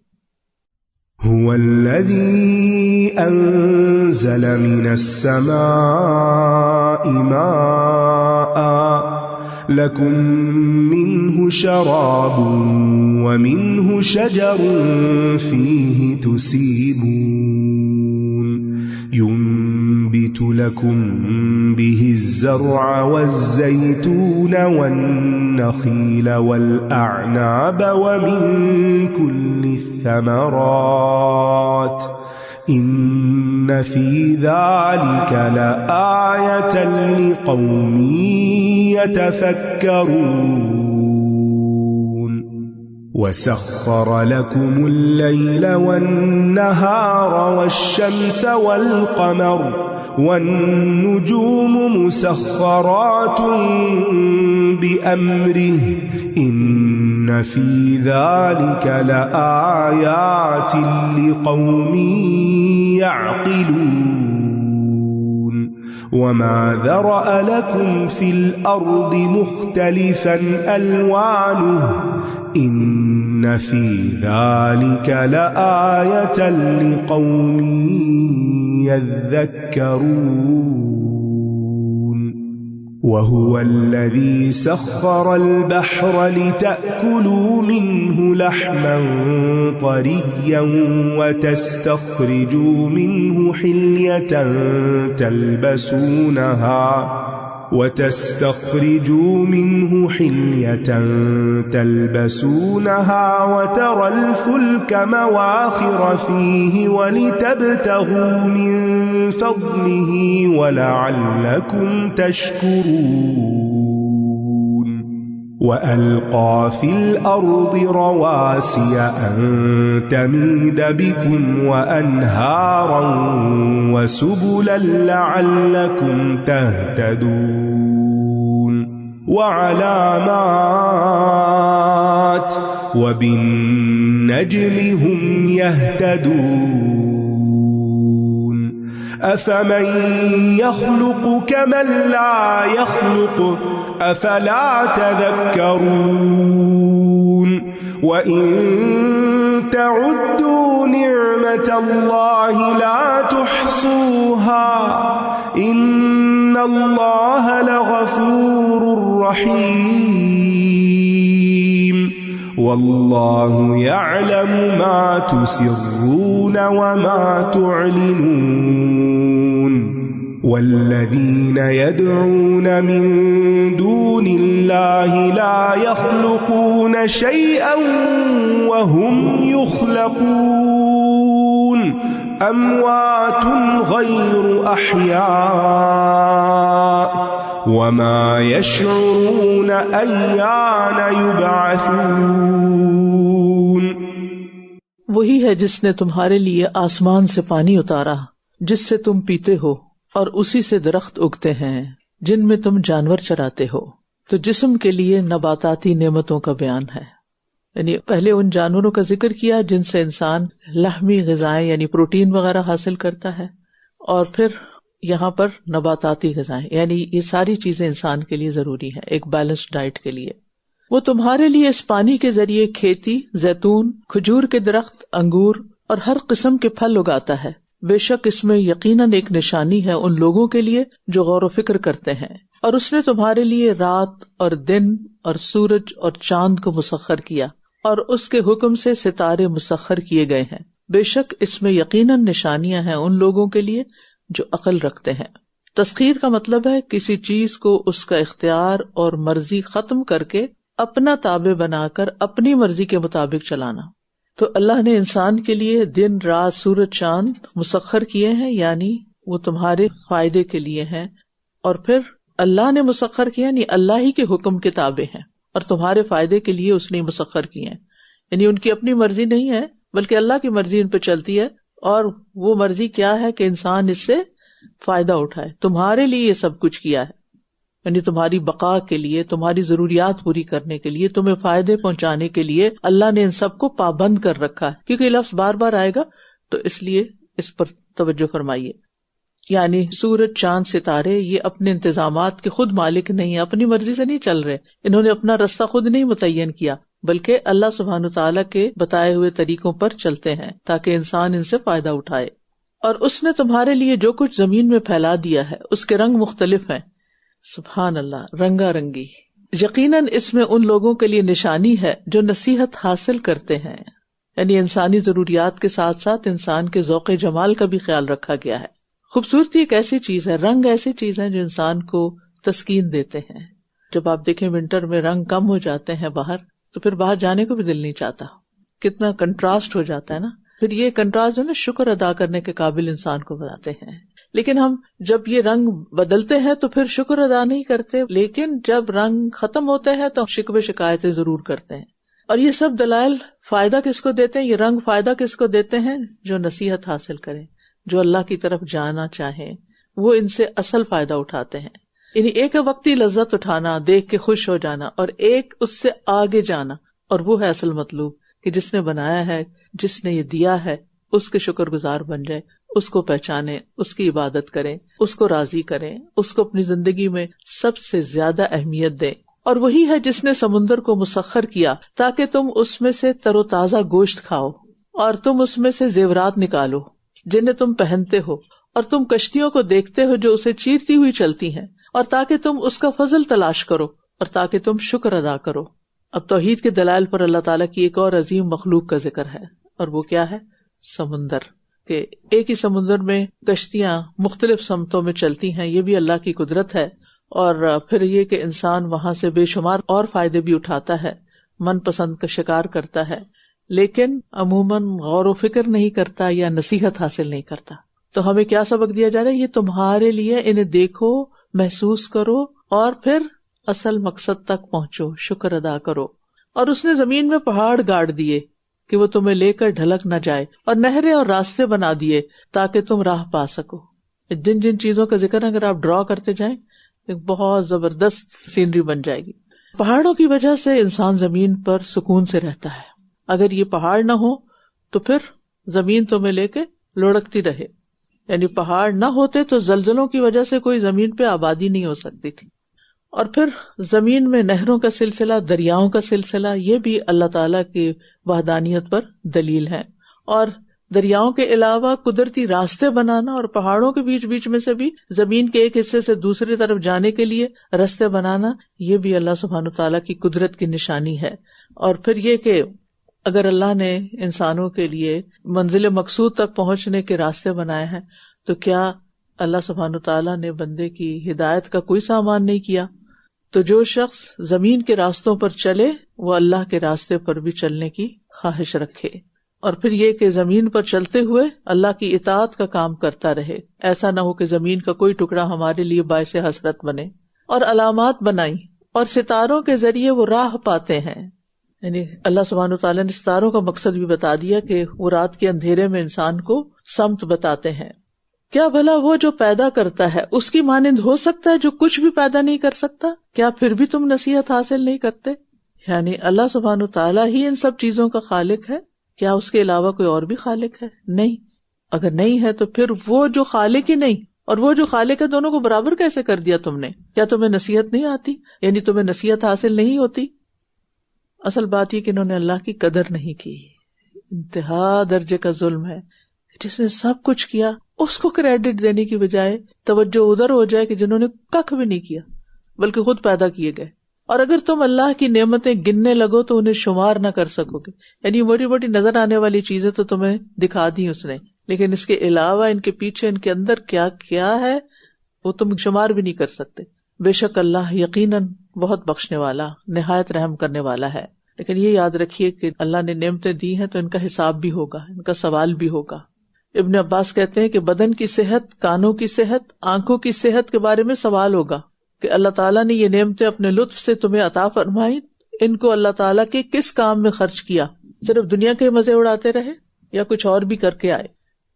هو الذي أنزل من السماء ماء لكم منه شراب ومنه شجر فيه تسيمون ينبت لكم به الزرع والزيتون والنخيل والأعناب ومن كل الثمرات إن في ذلك لآية لقوم يتفكرون وسخر لكم الليل والنهار والشمس والقمر والنجوم مسخرات بأمره إن في ذلك لآيات لقوم يعقلون وما ذرأ لكم في الأرض مختلفا ألوانه إن في ذلك لآية لقوم يذكرون وهو الذي سخر البحر لتأكلوا منه لحما طريا وتستخرجوا منه حلية وتستخرجوا منه حلية تلبسونها وترى الفلك مواخر فيه ولتبتغوا من فضله ولعلكم تشكرون وألقى في الأرض رواسي أن تميد بكم وأنهارا وسبلا لعلكم تهتدون وعلامات وبالنجم هم يهتدون أفمن يخلق كمن لا يخلق أفلا تذكرون وإن تعدوا نعمة الله لا تحصوها إن الله لغفور رحيم والله يعلم ما تسرون وما تعلنون والذين يدعون من دون الله لا يخلقون شيئا وهم يخلقون أموات غير أحياء وما يشعرون أيان يبعثون. وہی ہے جس نے تمہارے لیے آسمان سے پانی اتارا جس سے تم پیتے ہو اور اسی سے درخت اگتے ہیں جن میں تم جانور چراتے ہو. تو جسم کے لیے نباتاتی نعمتوں کا بیان ہے، یعنی پہلے ان جانوروں کا ذکر کیا جن سے انسان لحمی غذائیں یعنی پروٹین وغیرہ حاصل کرتا ہے، اور پھر یہاں پر نباتاتی غذائیں یعنی یہ ساری چیزیں انسان کے لیے ضروری ہیں ایک بیلنسڈ ڈائٹ کے لیے. وہ تمہارے لیے اس پانی کے ذریعے کھیتی، زیتون، کھجور کے درخت، انگور اور ہر قسم کے پھل اگاتا ہے. بے شک اس میں یقیناً ایک نشانی ہے ان لوگوں کے لیے جو غور و فکر کرتے ہیں. اور اس نے تمہارے لیے رات اور دن اور سورج اور چاند کو مسخر کیا اور اس کے حکم سے ستارے مسخر کیے گئے ہیں. بے شک اس میں یقیناً نشانیاں ہیں ان لوگوں کے لیے جو عقل رکھتے ہیں. تسخیر کا مطلب ہے کسی چیز کو اس کا اختیار اور مرضی ختم کر کے اپنا تابع بنا کر اپنی مرضی کے مطابق چلانا. تو اللہ نے انسان کے لیے دن، رات، سورج، چاند مسخر کیے ہیں، یعنی وہ تمہارے فائدے کے لیے ہیں. اور پھر اللہ نے مسخر کیا یعنی اللہ ہی کے حکم کے تابع ہیں اور تمہارے فائدے کے لیے اس نے مسخر کیے ہیں، یعنی ان کی اپنی مرضی نہیں ہے بلکہ اللہ کی مرضی ان پہ چلتی ہے. اور وہ مرضی کیا ہے کہ انسان اس سے فائدہ اٹھائے. تمہارے لیے یہ سب کچھ کیا ہے، یعنی تمہاری بقا کے لیے، تمہاری ضروریات پوری کرنے کے لیے، تمہیں فائدے پہنچانے کے لیے اللہ نے ان سب کو پابند کر رکھا ہے. کیونکہ یہ لفظ بار بار آئے گا تو اس لیے اس پر توجہ فرمائیے. یعنی سورج، چاند، ستارے یہ اپنے انتظامات کے خود مالک نہیں، اپنی مرضی سے نہیں چل رہے، انہوں نے اپنا راستہ خود نہیں متعین کیا بلکہ اللہ سبحانہ تعالیٰ کے بتائے ہوئے طریقوں پر چلتے ہیں تاکہ انسان ان سے فائدہ اٹھائے. اور اس نے تمہارے لیے جو کچھ زمین میں پھیلا دیا ہے اس کے رنگ مختلف ہیں. سبحان اللہ، رنگا رنگی. یقیناً اس میں ان لوگوں کے لیے نشانی ہے جو نصیحت حاصل کرتے ہیں، یعنی انسانی ضروریات کے ساتھ ساتھ انسان کے ذوق جمال کا بھی خیال رکھا گیا ہے. خوبصورتی ایک ایسی چیز ہے، رنگ ایسی چیز ہے جو انسان کو تسکین دیتے ہیں. جب آپ دیکھیں ونٹر میں رنگ کم ہو جاتے ہیں باہر تو پھر باہر جانے کو بھی دل نہیں چاہتا، کتنا کنٹراسٹ ہو جاتا ہے نا. پھر یہ کنٹراسٹ جو نا شکر ادا کرنے کے قابل انسان کو بتاتے ہیں. لیکن ہم جب یہ رنگ بدلتے ہیں تو پھر شکر ادا نہیں کرتے، لیکن جب رنگ ختم ہوتے ہیں تو شکوے شکایتیں ضرور کرتے ہیں. اور یہ سب دلائل فائدہ کس کو دیتے ہیں؟ یہ رنگ فائدہ کس کو دیتے ہیں؟ جو نصیحت حاصل کریں، جو اللہ کی طرف جانا چاہیں، وہ ان سے اصل فائدہ اٹھاتے ہیں. یعنی ایک وقتی لذت اٹھانا، دیکھ کے خوش ہو جانا، اور ایک اس سے آگے جانا، اور وہ ہے اصل مطلوب کہ جس نے بنایا ہے، جس نے یہ دیا ہے، اس کے شکر گزار بن جائے، اس کو پہچانے، اس کی عبادت کریں، اس کو راضی کریں، اس کو اپنی زندگی میں سب سے زیادہ اہمیت دیں. اور وہی ہے جس نے سمندر کو مسخر کیا تاکہ تم اس میں سے تر و تازہ گوشت کھاؤ اور تم اس میں سے زیورات نکالو جنہیں تم پہنتے ہو، اور تم کشتیوں کو دیکھتے ہو جو اسے چیرتی ہوئی چلتی ہیں، اور تاکہ تم اس کا فضل تلاش کرو اور تاکہ تم شکر ادا کرو. اب توحید کے دلائل پر اللہ تعالیٰ کی ایک اور عظیم مخلوق کا ذکر ہے، اور وہ کیا ہے؟ سمندر. کہ ایک ہی سمندر میں کشتیاں مختلف سمتوں میں چلتی ہیں، یہ بھی اللہ کی قدرت ہے. اور پھر یہ کہ انسان وہاں سے بے شمار اور فائدے بھی اٹھاتا ہے، من پسند کا شکار کرتا ہے، لیکن عموماً غور و فکر نہیں کرتا یا نصیحت حاصل نہیں کرتا. تو ہمیں کیا سبق دیا جا رہا ہے؟ یہ تمہارے لیے، انہیں دیکھو، محسوس کرو اور پھر اصل مقصد تک پہنچو، شکر ادا کرو. اور اس نے زمین میں پہاڑ گاڑ دیے کہ وہ تمہیں لے کر ڈھلک نہ جائے، اور نہریں اور راستے بنا دیے تاکہ تم راہ پا سکو. جن جن چیزوں کا ذکر اگر آپ ڈرا کرتے جائیں ایک بہت زبردست سینری بن جائے گی. پہاڑوں کی وجہ سے انسان زمین پر سکون سے رہتا ہے. اگر یہ پہاڑ نہ ہو تو پھر زمین تمہیں لے کے لڑکتی رہے. یعنی پہاڑ نہ ہوتے تو زلزلوں کی وجہ سے کوئی زمین پہ آبادی نہیں ہو سکتی تھی. اور پھر زمین میں نہروں کا سلسلہ، دریاؤں کا سلسلہ، یہ بھی اللہ تعالیٰ کی وحدانیت پر دلیل ہے. اور دریاؤں کے علاوہ قدرتی راستے بنانا اور پہاڑوں کے بیچ بیچ میں سے بھی زمین کے ایک حصے سے دوسری طرف جانے کے لیے راستے بنانا، یہ بھی اللہ سبحانہ تعالیٰ کی قدرت کی نشانی ہے. اور پھر یہ کہ اگر اللہ نے انسانوں کے لیے منزل مقصود تک پہنچنے کے راستے بنائے ہیں تو کیا اللہ سبحانہ تعالیٰ نے بندے کی ہدایت کا کوئی سامان نہیں کیا؟ تو جو شخص زمین کے راستوں پر چلے وہ اللہ کے راستے پر بھی چلنے کی خواہش رکھے. اور پھر یہ کہ زمین پر چلتے ہوئے اللہ کی اطاعت کا کام کرتا رہے. ایسا نہ ہو کہ زمین کا کوئی ٹکڑا ہمارے لیے باعث حسرت بنے. اور علامات بنائی اور ستاروں کے ذریعے وہ راہ پاتے ہیں. یعنی اللہ سبحانہ تعالیٰ نے ستاروں کا مقصد بھی بتا دیا کہ وہ رات کے اندھیرے میں انسان کو سمت بتاتے ہیں. کیا بھلا وہ جو پیدا کرتا ہے اس کی مانند ہو سکتا ہے جو کچھ بھی پیدا نہیں کر سکتا؟ کیا پھر بھی تم نصیحت حاصل نہیں کرتے؟ یعنی اللہ سبحانہ تعالیٰ ہی ان سب چیزوں کا خالق ہے، کیا اس کے علاوہ کوئی اور بھی خالق ہے؟ نہیں. اگر نہیں ہے تو پھر وہ جو خالق ہی نہیں اور وہ جو خالق ہے دونوں کو برابر کیسے کر دیا تم نے؟ کیا تمہیں نصیحت نہیں آتی؟ یعنی تمہیں نصیحت حاصل نہیں ہوتی؟ اصل بات یہ کہ انہوں نے اللہ کی قدر نہیں کی. انتہا درجے کا ظلم ہے. جس نے سب کچھ کیا اس کو کریڈٹ دینے کی بجائے توجہ ادھر ہو جائے کہ جنہوں نے ککھ بھی نہیں کیا بلکہ خود پیدا کیے گئے. اور اگر تم اللہ کی نعمتیں گننے لگو تو انہیں شمار نہ کر سکو گے. یعنی موٹی موٹی نظر آنے والی چیزیں تو تمہیں دکھا دی اس نے، لیکن اس کے علاوہ ان کے پیچھے ان کے اندر کیا کیا ہے وہ تم شمار بھی نہیں کر سکتے. بے شک اللہ یقیناً بہت بخشنے والا، نہایت رحم کرنے والا ہے. لیکن یہ یاد رکھیے کہ اللہ نے نعمتیں دی ہیں تو ان کا حساب بھی ہوگا، ان کا سوال بھی ہوگا. ابن عباس کہتے ہیں کہ بدن کی صحت، کانوں کی صحت، آنکھوں کی صحت کے بارے میں سوال ہوگا کہ اللہ تعالیٰ نے یہ نعمتیں اپنے لطف سے تمہیں عطا فرمائی، ان کو اللہ تعالیٰ کے کس کام میں خرچ کیا؟ صرف دنیا کے مزے اڑاتے رہے یا کچھ اور بھی کر کے آئے؟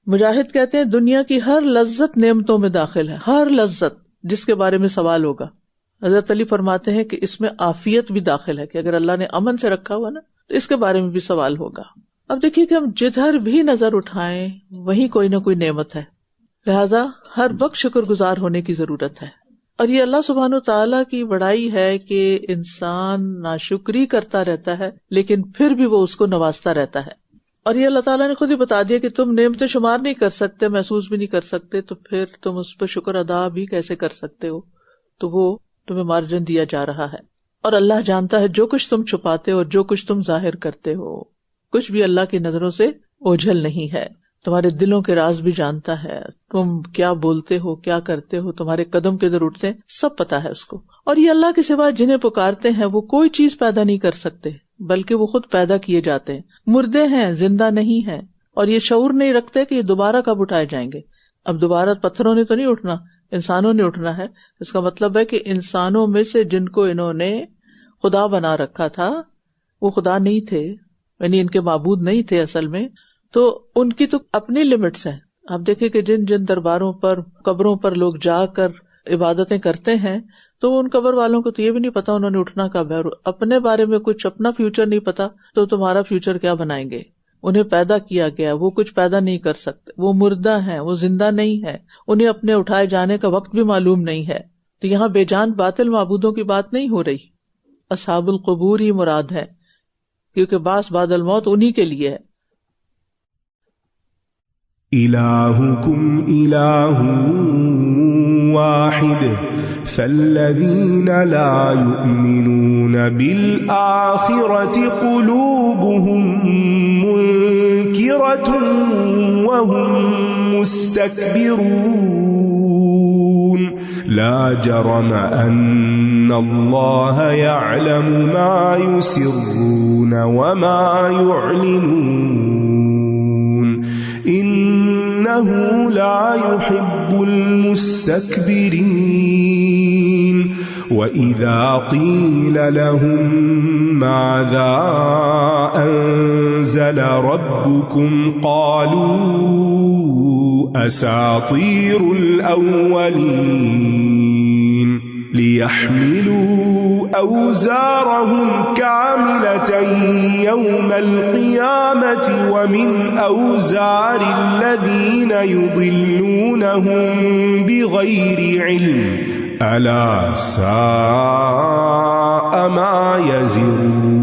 مجاہد کہتے ہیں دنیا کی ہر لذت نعمتوں میں داخل ہے، ہر لذت جس کے بارے میں سوال ہوگا. حضرت علی فرماتے ہیں کہ اس میں عافیت بھی داخل ہے کہ اگر اللہ نے امن سے رکھا ہوا نا تو اس کے بارے میں بھی سوال ہوگا. اب دیکھیے کہ ہم جدھر بھی نظر اٹھائیں وہیں کوئی نہ کوئی نعمت ہے، لہذا ہر وقت شکر گزار ہونے کی ضرورت ہے. اور یہ اللہ سبحانہ تعالیٰ کی بڑائی ہے کہ انسان ناشکری کرتا رہتا ہے لیکن پھر بھی وہ اس کو نوازتا رہتا ہے. اور یہ اللہ تعالیٰ نے خود ہی بتا دیا کہ تم نعمتیں شمار نہیں کر سکتے، محسوس بھی نہیں کر سکتے، تو پھر تم اس پہ شکر ادا بھی کیسے کر سکتے ہو؟ تو وہ تمہیں مارجن دیا جا رہا ہے. اور اللہ جانتا ہے جو کچھ تم چھپاتے ہو اور جو کچھ تم ظاہر کرتے ہو، کچھ بھی اللہ کی نظروں سے اوجھل نہیں ہے. تمہارے دلوں کے راز بھی جانتا ہے، تم کیا بولتے ہو، کیا کرتے ہو، تمہارے قدم کدھر اٹھتے ہیں، سب پتا ہے اس کو. اور یہ اللہ کے سوا جنہیں پکارتے ہیں وہ کوئی چیز پیدا نہیں کر سکتے بلکہ وہ خود پیدا کیے جاتے ہیں. مردے ہیں، زندہ نہیں ہیں، اور یہ شعور نہیں رکھتے کہ یہ دوبارہ کب اٹھائے جائیں گے. اب دوبارہ پتھروں نے تو نہیں اٹھنا، انسانوں نے اٹھنا ہے. اس کا مطلب ہے کہ انسانوں میں سے جن کو انہوں نے خدا بنا رکھا تھا وہ خدا نہیں تھے، یعنی ان کے معبود نہیں تھے اصل میں، تو ان کی تو اپنی لمٹس ہیں. آپ دیکھیں کہ جن جن درباروں پر، قبروں پر لوگ جا کر عبادتیں کرتے ہیں تو ان قبر والوں کو تو یہ بھی نہیں پتا انہوں نے اٹھنا کب ہے، اپنے بارے میں کچھ اپنا فیوچر نہیں پتا تو تمہارا فیوچر کیا بنائیں گے؟ انہیں پیدا کیا گیا، وہ کچھ پیدا نہیں کر سکتے، وہ مردہ ہیں، وہ زندہ نہیں ہے، انہیں اپنے اٹھائے جانے کا وقت بھی معلوم نہیں ہے. تو یہاں بے جان باطل معبودوں کی بات نہیں ہو رہی، اصحاب القبور ہی مراد ہے، کیونکہ باس بعد الموت انہی کے لیے ہے. إلهكم إله واحد فالذين لا يؤمنون بالآخرة قلوبهم منكرة وهم مستكبرون لا جرم أن الله يعلم ما يسرون وما يعلنون إنه لا يحب المستكبرين وَإِذَا قِيلَ لَهُم مَّاذَا أَنزَلَ رَبُّكُمْ قَالُوا أَسَاطِيرُ الْأَوَّلِينَ لِيَحْمِلُوا أَوْزَارَهُمْ كَامِلَةً يَوْمَ الْقِيَامَةِ وَمِنْ أَوْزَارِ الَّذِينَ يُضِلُّونَهُم بِغَيْرِ عِلْمٍ أَلَا سَاءَ مَا يَزِرُونَ۔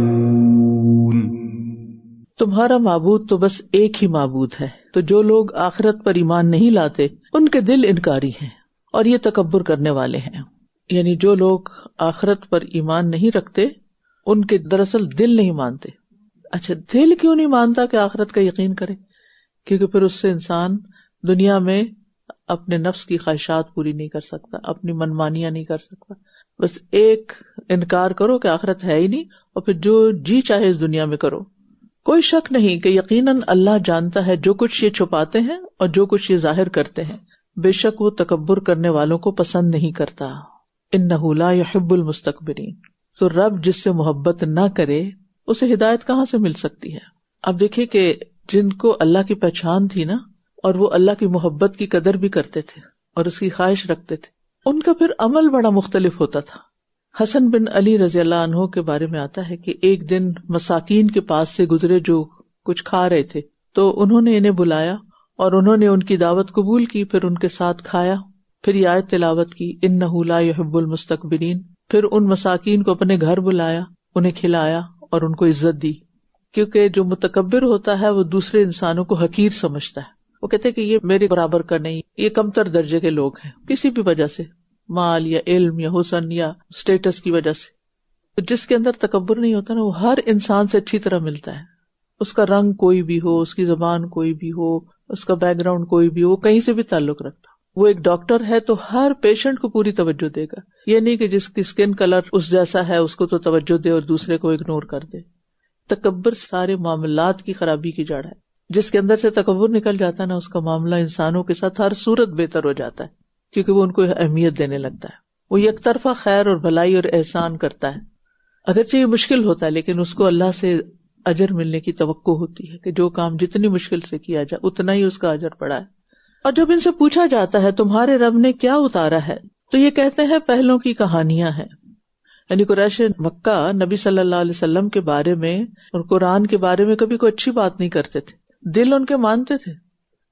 تمہارا معبود تو بس ایک ہی معبود ہے، تو جو لوگ آخرت پر ایمان نہیں لاتے ان کے دل انکاری ہیں اور یہ تکبر کرنے والے ہیں۔ یعنی جو لوگ آخرت پر ایمان نہیں رکھتے ان کے دراصل دل نہیں مانتے۔ اچھا، دل کیوں نہیں مانتا کہ آخرت کا یقین کرے؟ کیونکہ پھر اس سے انسان دنیا میں اپنے نفس کی خواہشات پوری نہیں کر سکتا، اپنی منمانیاں نہیں کر سکتا۔ بس ایک انکار کرو کہ آخرت ہے ہی نہیں، اور پھر جو جی چاہے اس دنیا میں کرو۔ کوئی شک نہیں کہ یقیناً اللہ جانتا ہے جو کچھ یہ چھپاتے ہیں اور جو کچھ یہ ظاہر کرتے ہیں، بے شک وہ تکبر کرنے والوں کو پسند نہیں کرتا۔ انہ لا يحب المستکبرین۔ تو رب جس سے محبت نہ کرے اسے ہدایت کہاں سے مل سکتی ہے؟ اب دیکھیے کہ جن کو اللہ کی پہچان تھی نا، اور وہ اللہ کی محبت کی قدر بھی کرتے تھے اور اس کی خواہش رکھتے تھے، ان کا پھر عمل بڑا مختلف ہوتا تھا۔ حسن بن علی رضی اللہ عنہ کے بارے میں آتا ہے کہ ایک دن مساکین کے پاس سے گزرے جو کچھ کھا رہے تھے، تو انہوں نے انہیں بلایا اور انہوں نے ان کی دعوت قبول کی، پھر ان کے ساتھ کھایا، پھر یہ آیت تلاوت کی، انہ لا يحب المستکبرین۔ پھر ان مساکین کو اپنے گھر بلایا، انہیں کھلایا اور ان کو عزت دی، کیونکہ جو متکبر ہوتا ہے وہ دوسرے انسانوں کو حقیر سمجھتا ہے۔ وہ کہتے کہ یہ میرے برابر کا نہیں، یہ کمتر درجے کے لوگ ہیں، کسی بھی وجہ سے، مال یا علم یا حسن یا سٹیٹس کی وجہ سے۔ جس کے اندر تکبر نہیں ہوتا نا، وہ ہر انسان سے اچھی طرح ملتا ہے، اس کا رنگ کوئی بھی ہو، اس کی زبان کوئی بھی ہو، اس کا بیک گراؤنڈ کوئی بھی ہو، وہ کہیں سے بھی تعلق رکھتا۔ وہ ایک ڈاکٹر ہے تو ہر پیشنٹ کو پوری توجہ دے گا، یہ نہیں کہ جس کی اسکن کلر اس جیسا ہے اس کو تو توجہ دے اور دوسرے کو اگنور کر دے۔ تکبر سارے معاملات کی خرابی کی جڑ ہے۔ جس کے اندر سے تکبر نکل جاتا ہے نا، اس کا معاملہ انسانوں کے ساتھ ہر صورت بہتر ہو جاتا ہے، کیونکہ وہ ان کو اہمیت دینے لگتا ہے۔ وہ یک طرفہ خیر اور بھلائی اور احسان کرتا ہے، اگرچہ یہ مشکل ہوتا ہے لیکن اس کو اللہ سے اجر ملنے کی توقع ہوتی ہے کہ جو کام جتنی مشکل سے کیا جائے اتنا ہی اس کا اجر پڑا ہے۔ اور جب ان سے پوچھا جاتا ہے تمہارے رب نے کیا اتارا ہے، تو یہ کہتے ہیں پہلوں کی کہانیاں ہیں۔ یعنی قریش مکہ نبی صلی اللہ علیہ وسلم کے بارے میں اور قرآن کے بارے میں کبھی کوئی اچھی بات نہیں کرتے تھے، دل ان کے مانتے تھے،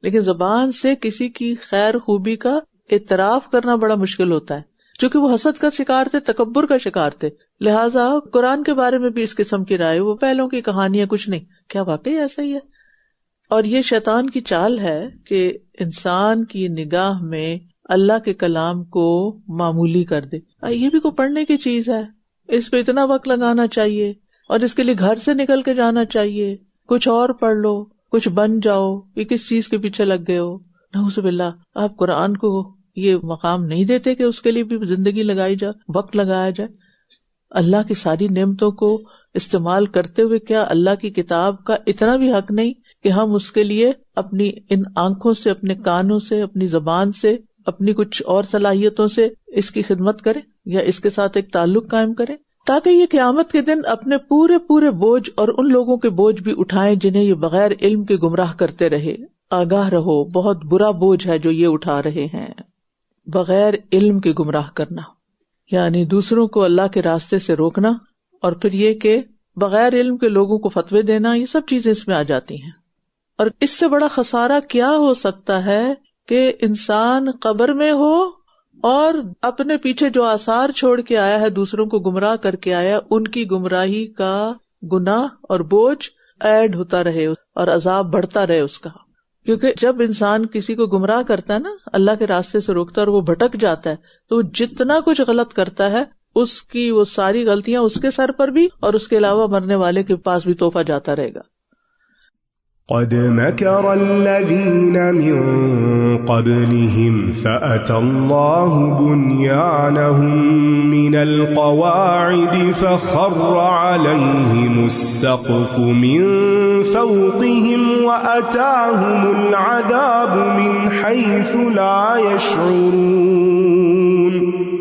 لیکن زبان سے کسی کی خیر خوبی کا اعتراف کرنا بڑا مشکل ہوتا ہے، چونکہ وہ حسد کا شکار تھے، تکبر کا شکار تھے۔ لہٰذا قرآن کے بارے میں بھی اس قسم کی رائے، وہ پہلوں کی کہانیاں کچھ نہیں۔ کیا واقعی ایسا ہی ہے؟ اور یہ شیطان کی چال ہے کہ انسان کی نگاہ میں اللہ کے کلام کو معمولی کر دے، یہ بھی کوئی پڑھنے کی چیز ہے، اس پہ اتنا وقت لگانا چاہیے اور اس کے لیے گھر سے نکل کے جانا چاہیے، کچھ اور پڑھ لو، کچھ بن جاؤ، یہ کس چیز کے پیچھے لگ گئے ہو؟ نعوذ باللہ۔ آپ قرآن کو یہ مقام نہیں دیتے کہ اس کے لیے بھی زندگی لگائی جائے، وقت لگایا جائے؟ اللہ کی ساری نعمتوں کو استعمال کرتے ہوئے کیا اللہ کی کتاب کا اتنا بھی حق نہیں کہ ہم اس کے لیے اپنی ان آنکھوں سے، اپنے کانوں سے، اپنی زبان سے، اپنی کچھ اور صلاحیتوں سے اس کی خدمت کریں یا اس کے ساتھ ایک تعلق قائم کریں، تاکہ یہ قیامت کے دن اپنے پورے بوجھ اور ان لوگوں کے بوجھ بھی اٹھائیں جنہیں یہ بغیر علم کے گمراہ کرتے رہے۔ آگاہ رہو، بہت برا بوجھ ہے جو یہ اٹھا رہے ہیں، بغیر علم کے گمراہ کرنا، یعنی دوسروں کو اللہ کے راستے سے روکنا، اور پھر یہ کہ بغیر علم کے لوگوں کو فتوے دینا، یہ سب چیزیں اس میں آ جاتی ہیں۔ اور اس سے بڑا خسارہ کیا ہو سکتا ہے کہ انسان قبر میں ہو اور اپنے پیچھے جو آثار چھوڑ کے آیا ہے، دوسروں کو گمراہ کر کے آیا، ان کی گمراہی کا گناہ اور بوجھ ایڈ ہوتا رہے اور عذاب بڑھتا رہے اس کا۔ کیونکہ جب انسان کسی کو گمراہ کرتا ہے نا، اللہ کے راستے سے روکتا ہے اور وہ بھٹک جاتا ہے، تو وہ جتنا کچھ غلط کرتا ہے اس کی وہ ساری غلطیاں اس کے سر پر بھی اور اس کے علاوہ مرنے والے کے پاس بھی تحفہ جاتا رہے گا۔ قد مكر الذين من قبلهم فأتى الله بنيانهم من القواعد فخر عليهم السقف من فوقهم وأتاهم العذاب من حيث لا يشعرون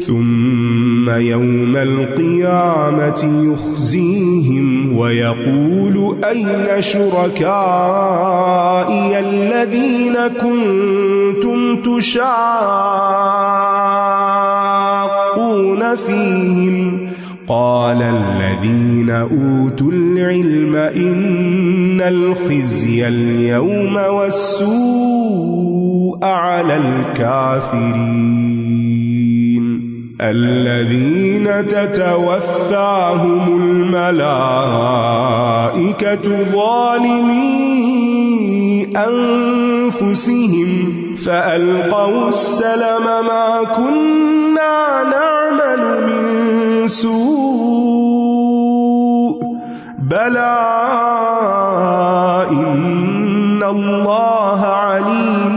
ثم يوم القيامة يخزيهم ويقول أين شركائي الذين كنتم تشاقون فيهم قال الذين أوتوا العلم إن الخزي اليوم والسوء على الكافرين الذين تتوفاهم الملائكة ظالمي أنفسهم فألقوا السلم ما كنا نعمل من سوء بلى إن الله عليم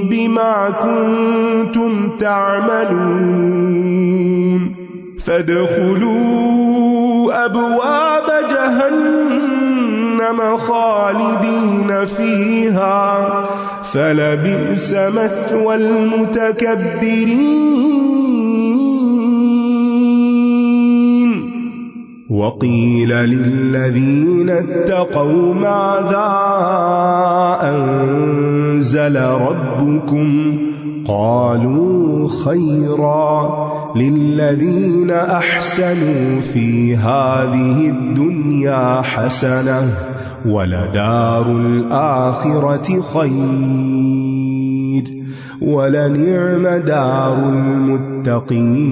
بما كنتم تعملون فادخلوا أبواب جهنم خالدين فيها فلبئس مثوى المتكبرين وقيل للذين اتقوا ماذا أنزل ربكم قالوا خيرا للذين أحسنوا في هذه الدنيا حسنة ولدار الآخرة خير ولنعم دار المتقين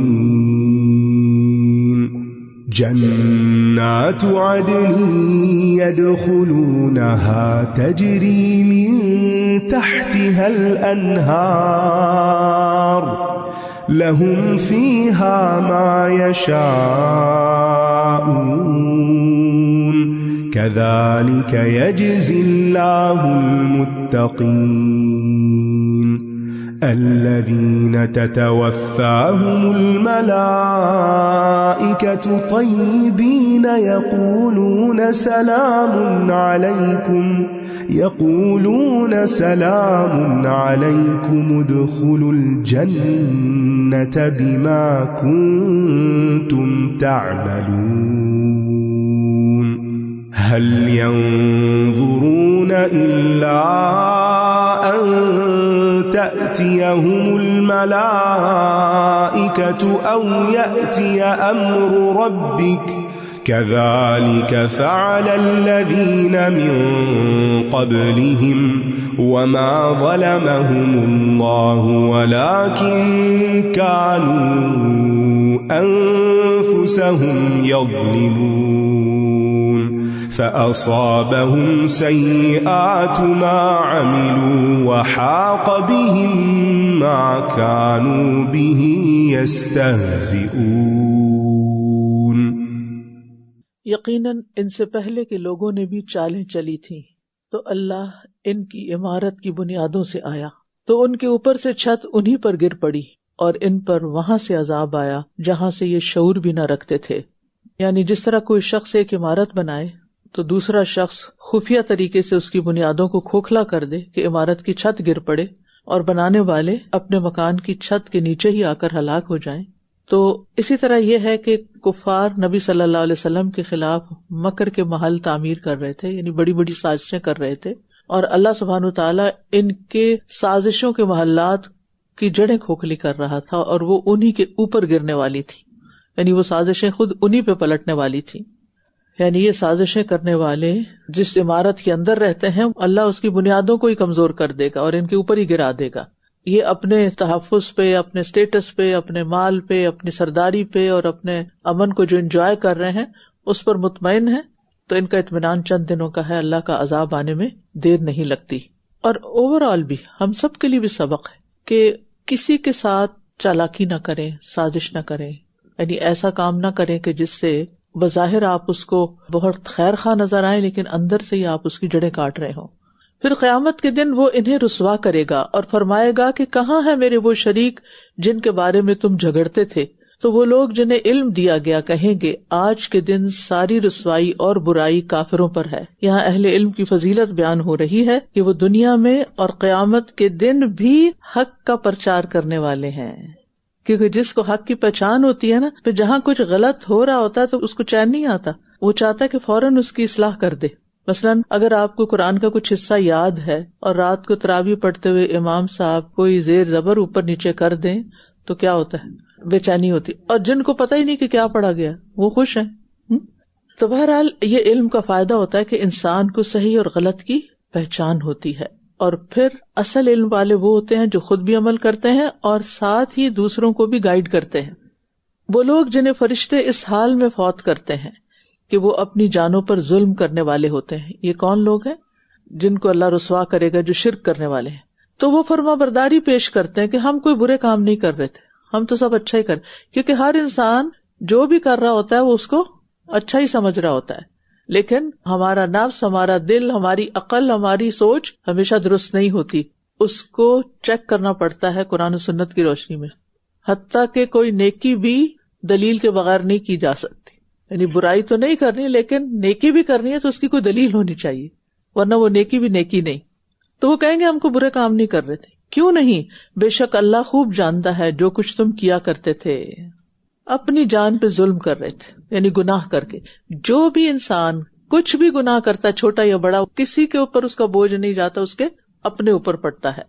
جنات عدن يدخلونها تجري من تحتها الأنهار لهم فيها ما يشاءون كذلك يجزي الله المتقين الذين تتوفاهم الملائكة طيبين يقولون سلام عليكم ادخلوا الجنة بما كنتم تعملون هل ينظرون إلا أن تأتيهم الملائكة أو يأتي أمر ربك كذلك فعل الذين من قبلهم وما ظلمهم الله ولكن كانوا أنفسهم يظلمون فأصابهم سيئات ما عملوا وحاق بهم ما كانوا به يستهزئون. یقیناً ان سے پہلے کے لوگوں نے بھی چالیں چلی تھیں تو اللہ ان کی عمارت کی بنیادوں سے آیا تو ان کے اوپر سے چھت انہی پر گر پڑی اور ان پر وہاں سے عذاب آیا جہاں سے یہ شعور بھی نہ رکھتے تھے. یعنی جس طرح کوئی شخص ایک عمارت بنائے تو دوسرا شخص خفیہ طریقے سے اس کی بنیادوں کو کھوکھلا کر دے کہ عمارت کی چھت گر پڑے اور بنانے والے اپنے مکان کی چھت کے نیچے ہی آ کر ہلاک ہو جائیں. تو اسی طرح یہ ہے کہ کفار نبی صلی اللہ علیہ وسلم کے خلاف مکر کے محل تعمیر کر رہے تھے، یعنی بڑی بڑی سازشیں کر رہے تھے، اور اللہ سبحانہ وتعالیٰ ان کے سازشوں کے محلات کی جڑیں کھوکھلی کر رہا تھا اور وہ انہی کے اوپر گرنے والی تھی، یعنی وہ سازشیں خود انہی پہ پلٹنے والی تھی. یعنی یہ سازشیں کرنے والے جس عمارت کے اندر رہتے ہیں اللہ اس کی بنیادوں کو ہی کمزور کر دے گا اور ان کے اوپر ہی گرا دے گا. یہ اپنے تحفظ پہ، اپنے اسٹیٹس پہ، اپنے مال پہ، اپنی سرداری پہ اور اپنے امن کو جو انجوائے کر رہے ہیں اس پر مطمئن ہیں تو ان کا اطمینان چند دنوں کا ہے، اللہ کا عذاب آنے میں دیر نہیں لگتی. اور اوور آل بھی ہم سب کے لیے بھی سبق ہے کہ کسی کے ساتھ چالاکی نہ کریں، سازش نہ کریں، یعنی ایسا کام نہ کریں کہ جس سے بظاہر آپ اس کو بہت خیر خواہ نظر آئے لیکن اندر سے ہی آپ اس کی جڑیں کاٹ رہے ہوں. پھر قیامت کے دن وہ انہیں رسوا کرے گا اور فرمائے گا کہ کہاں ہے میرے وہ شریک جن کے بارے میں تم جھگڑتے تھے. تو وہ لوگ جنہیں علم دیا گیا کہیں گے آج کے دن ساری رسوائی اور برائی کافروں پر ہے. یہاں اہل علم کی فضیلت بیان ہو رہی ہے کہ وہ دنیا میں اور قیامت کے دن بھی حق کا پرچار کرنے والے ہیں، کیونکہ جس کو حق کی پہچان ہوتی ہے نا، پھر جہاں کچھ غلط ہو رہا ہوتا ہے تو اس کو چین نہیں آتا، وہ چاہتا ہے کہ فوراً اس کی اصلاح کر دے. مثلاً اگر آپ کو قرآن کا کچھ حصہ یاد ہے اور رات کو تراویح پڑھتے ہوئے امام صاحب کوئی زیر زبر اوپر نیچے کر دیں تو کیا ہوتا ہے؟ بے چینی ہوتی. اور جن کو پتہ ہی نہیں کہ کیا پڑھا گیا وہ خوش ہیں. تو بہرحال یہ علم کا فائدہ ہوتا ہے کہ انسان کو صحیح اور غلط کی پہچان ہوتی ہے، اور پھر اصل علم والے وہ ہوتے ہیں جو خود بھی عمل کرتے ہیں اور ساتھ ہی دوسروں کو بھی گائیڈ کرتے ہیں. وہ لوگ جنہیں فرشتے اس حال میں فوت کرتے ہیں کہ وہ اپنی جانوں پر ظلم کرنے والے ہوتے ہیں. یہ کون لوگ ہیں؟ جن کو اللہ رسوا کرے گا، جو شرک کرنے والے ہیں. تو وہ فرما برداری پیش کرتے ہیں کہ ہم کوئی برے کام نہیں کر رہے تھے، ہم تو سب اچھا ہی کر، کیونکہ ہر انسان جو بھی کر رہا ہوتا ہے وہ اس کو اچھا ہی سمجھ رہا ہوتا ہے. لیکن ہمارا نفس، ہمارا دل، ہماری عقل، ہماری سوچ ہمیشہ درست نہیں ہوتی. اس کو چیک کرنا پڑتا ہے قرآن و سنت کی روشنی میں. حتیٰ کہ کوئی نیکی بھی دلیل کے بغیر نہیں کی جا سکتی. یعنی برائی تو نہیں کرنی لیکن نیکی بھی کرنی ہے تو اس کی کوئی دلیل ہونی چاہیے، ورنہ وہ نیکی بھی نیکی نہیں. تو وہ کہیں گے ہم کو برے کام نہیں کر رہے تھے. کیوں نہیں؟ بے شک اللہ خوب جانتا ہے جو کچھ تم کیا کرتے تھے. اپنی جان پہ ظلم کر رہے تھے، یعنی گناہ کر کے. جو بھی انسان کچھ بھی گناہ کرتا ہے، چھوٹا یا بڑا، کسی کے اوپر اس کا بوجھ نہیں جاتا، اس کے اپنے اوپر پڑتا ہے.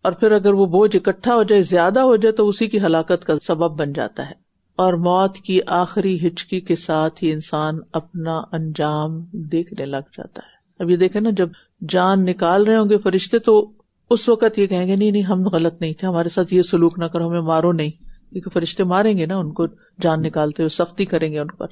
اور پھر اگر وہ بوجھ اکٹھا ہو جائے، زیادہ ہو جائے، تو اسی کی ہلاکت کا سبب بن جاتا ہے. اور موت کی آخری ہچکی کے ساتھ ہی انسان اپنا انجام دیکھنے لگ جاتا ہے. اب یہ دیکھیں نا، جب جان نکال رہے ہوں گے فرشتے تو اس وقت یہ کہیں گے نہیں ہم غلط نہیں تھے، ہمارے ساتھ یہ سلوک نہ کرو، ہمیں مارو نہیں، کیونکہ فرشتے ماریں گے نا ان کو، جان نکالتے ہوئے سختی کریں گے ان پر.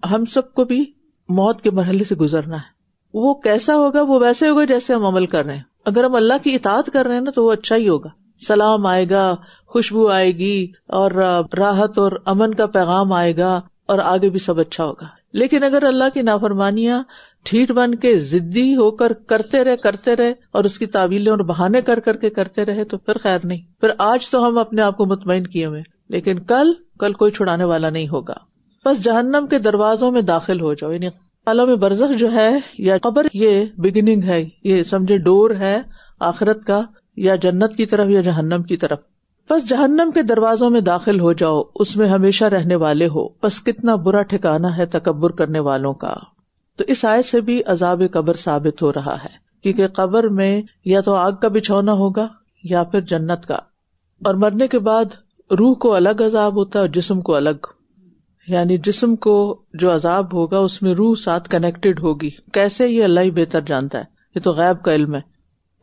ہم سب کو بھی موت کے مرحلے سے گزرنا ہے. وہ کیسا ہوگا؟ وہ ویسے ہوگا جیسے ہم عمل کر رہے ہیں. اگر ہم اللہ کی اطاعت کر رہے ہیں نا تو وہ اچھا ہی ہوگا، سلام آئے گا، خوشبو آئے گی، اور راحت اور امن کا پیغام آئے گا، اور آگے بھی سب اچھا ہوگا. لیکن اگر اللہ کی نافرمانیاں ٹھیٹ بن کے ضدی ہو کر کرتے رہے اور اس کی تعویلیں اور بہانے کر کے کرتے رہے تو پھر خیر نہیں. پھر آج تو ہم اپنے آپ کو مطمئن کیے ہوئے، لیکن کل کوئی چھڑانے والا نہیں ہوگا. بس جہنم کے دروازوں میں داخل ہو جاؤ. یعنی عالم برزخ جو ہے یا قبر، یہ بگننگ ہے، یہ سمجھے ڈور ہے آخرت کا، یا جنت کی طرف یا جہنم کی طرف. بس جہنم کے دروازوں میں داخل ہو جاؤ، اس میں ہمیشہ رہنے والے ہو. بس کتنا برا ٹھکانہ ہے تکبر کرنے والوں کا. تو اس آیت سے بھی عذاب قبر ثابت ہو رہا ہے، کیونکہ قبر میں یا تو آگ کا بچھونا ہوگا یا پھر جنت کا. اور مرنے کے بعد روح کو الگ عذاب ہوتا ہے اور جسم کو الگ. یعنی جسم کو جو عذاب ہوگا اس میں روح ساتھ کنیکٹڈ ہوگی. کیسے؟ یہ اللہ ہی بہتر جانتا ہے، یہ تو غیب کا علم ہے.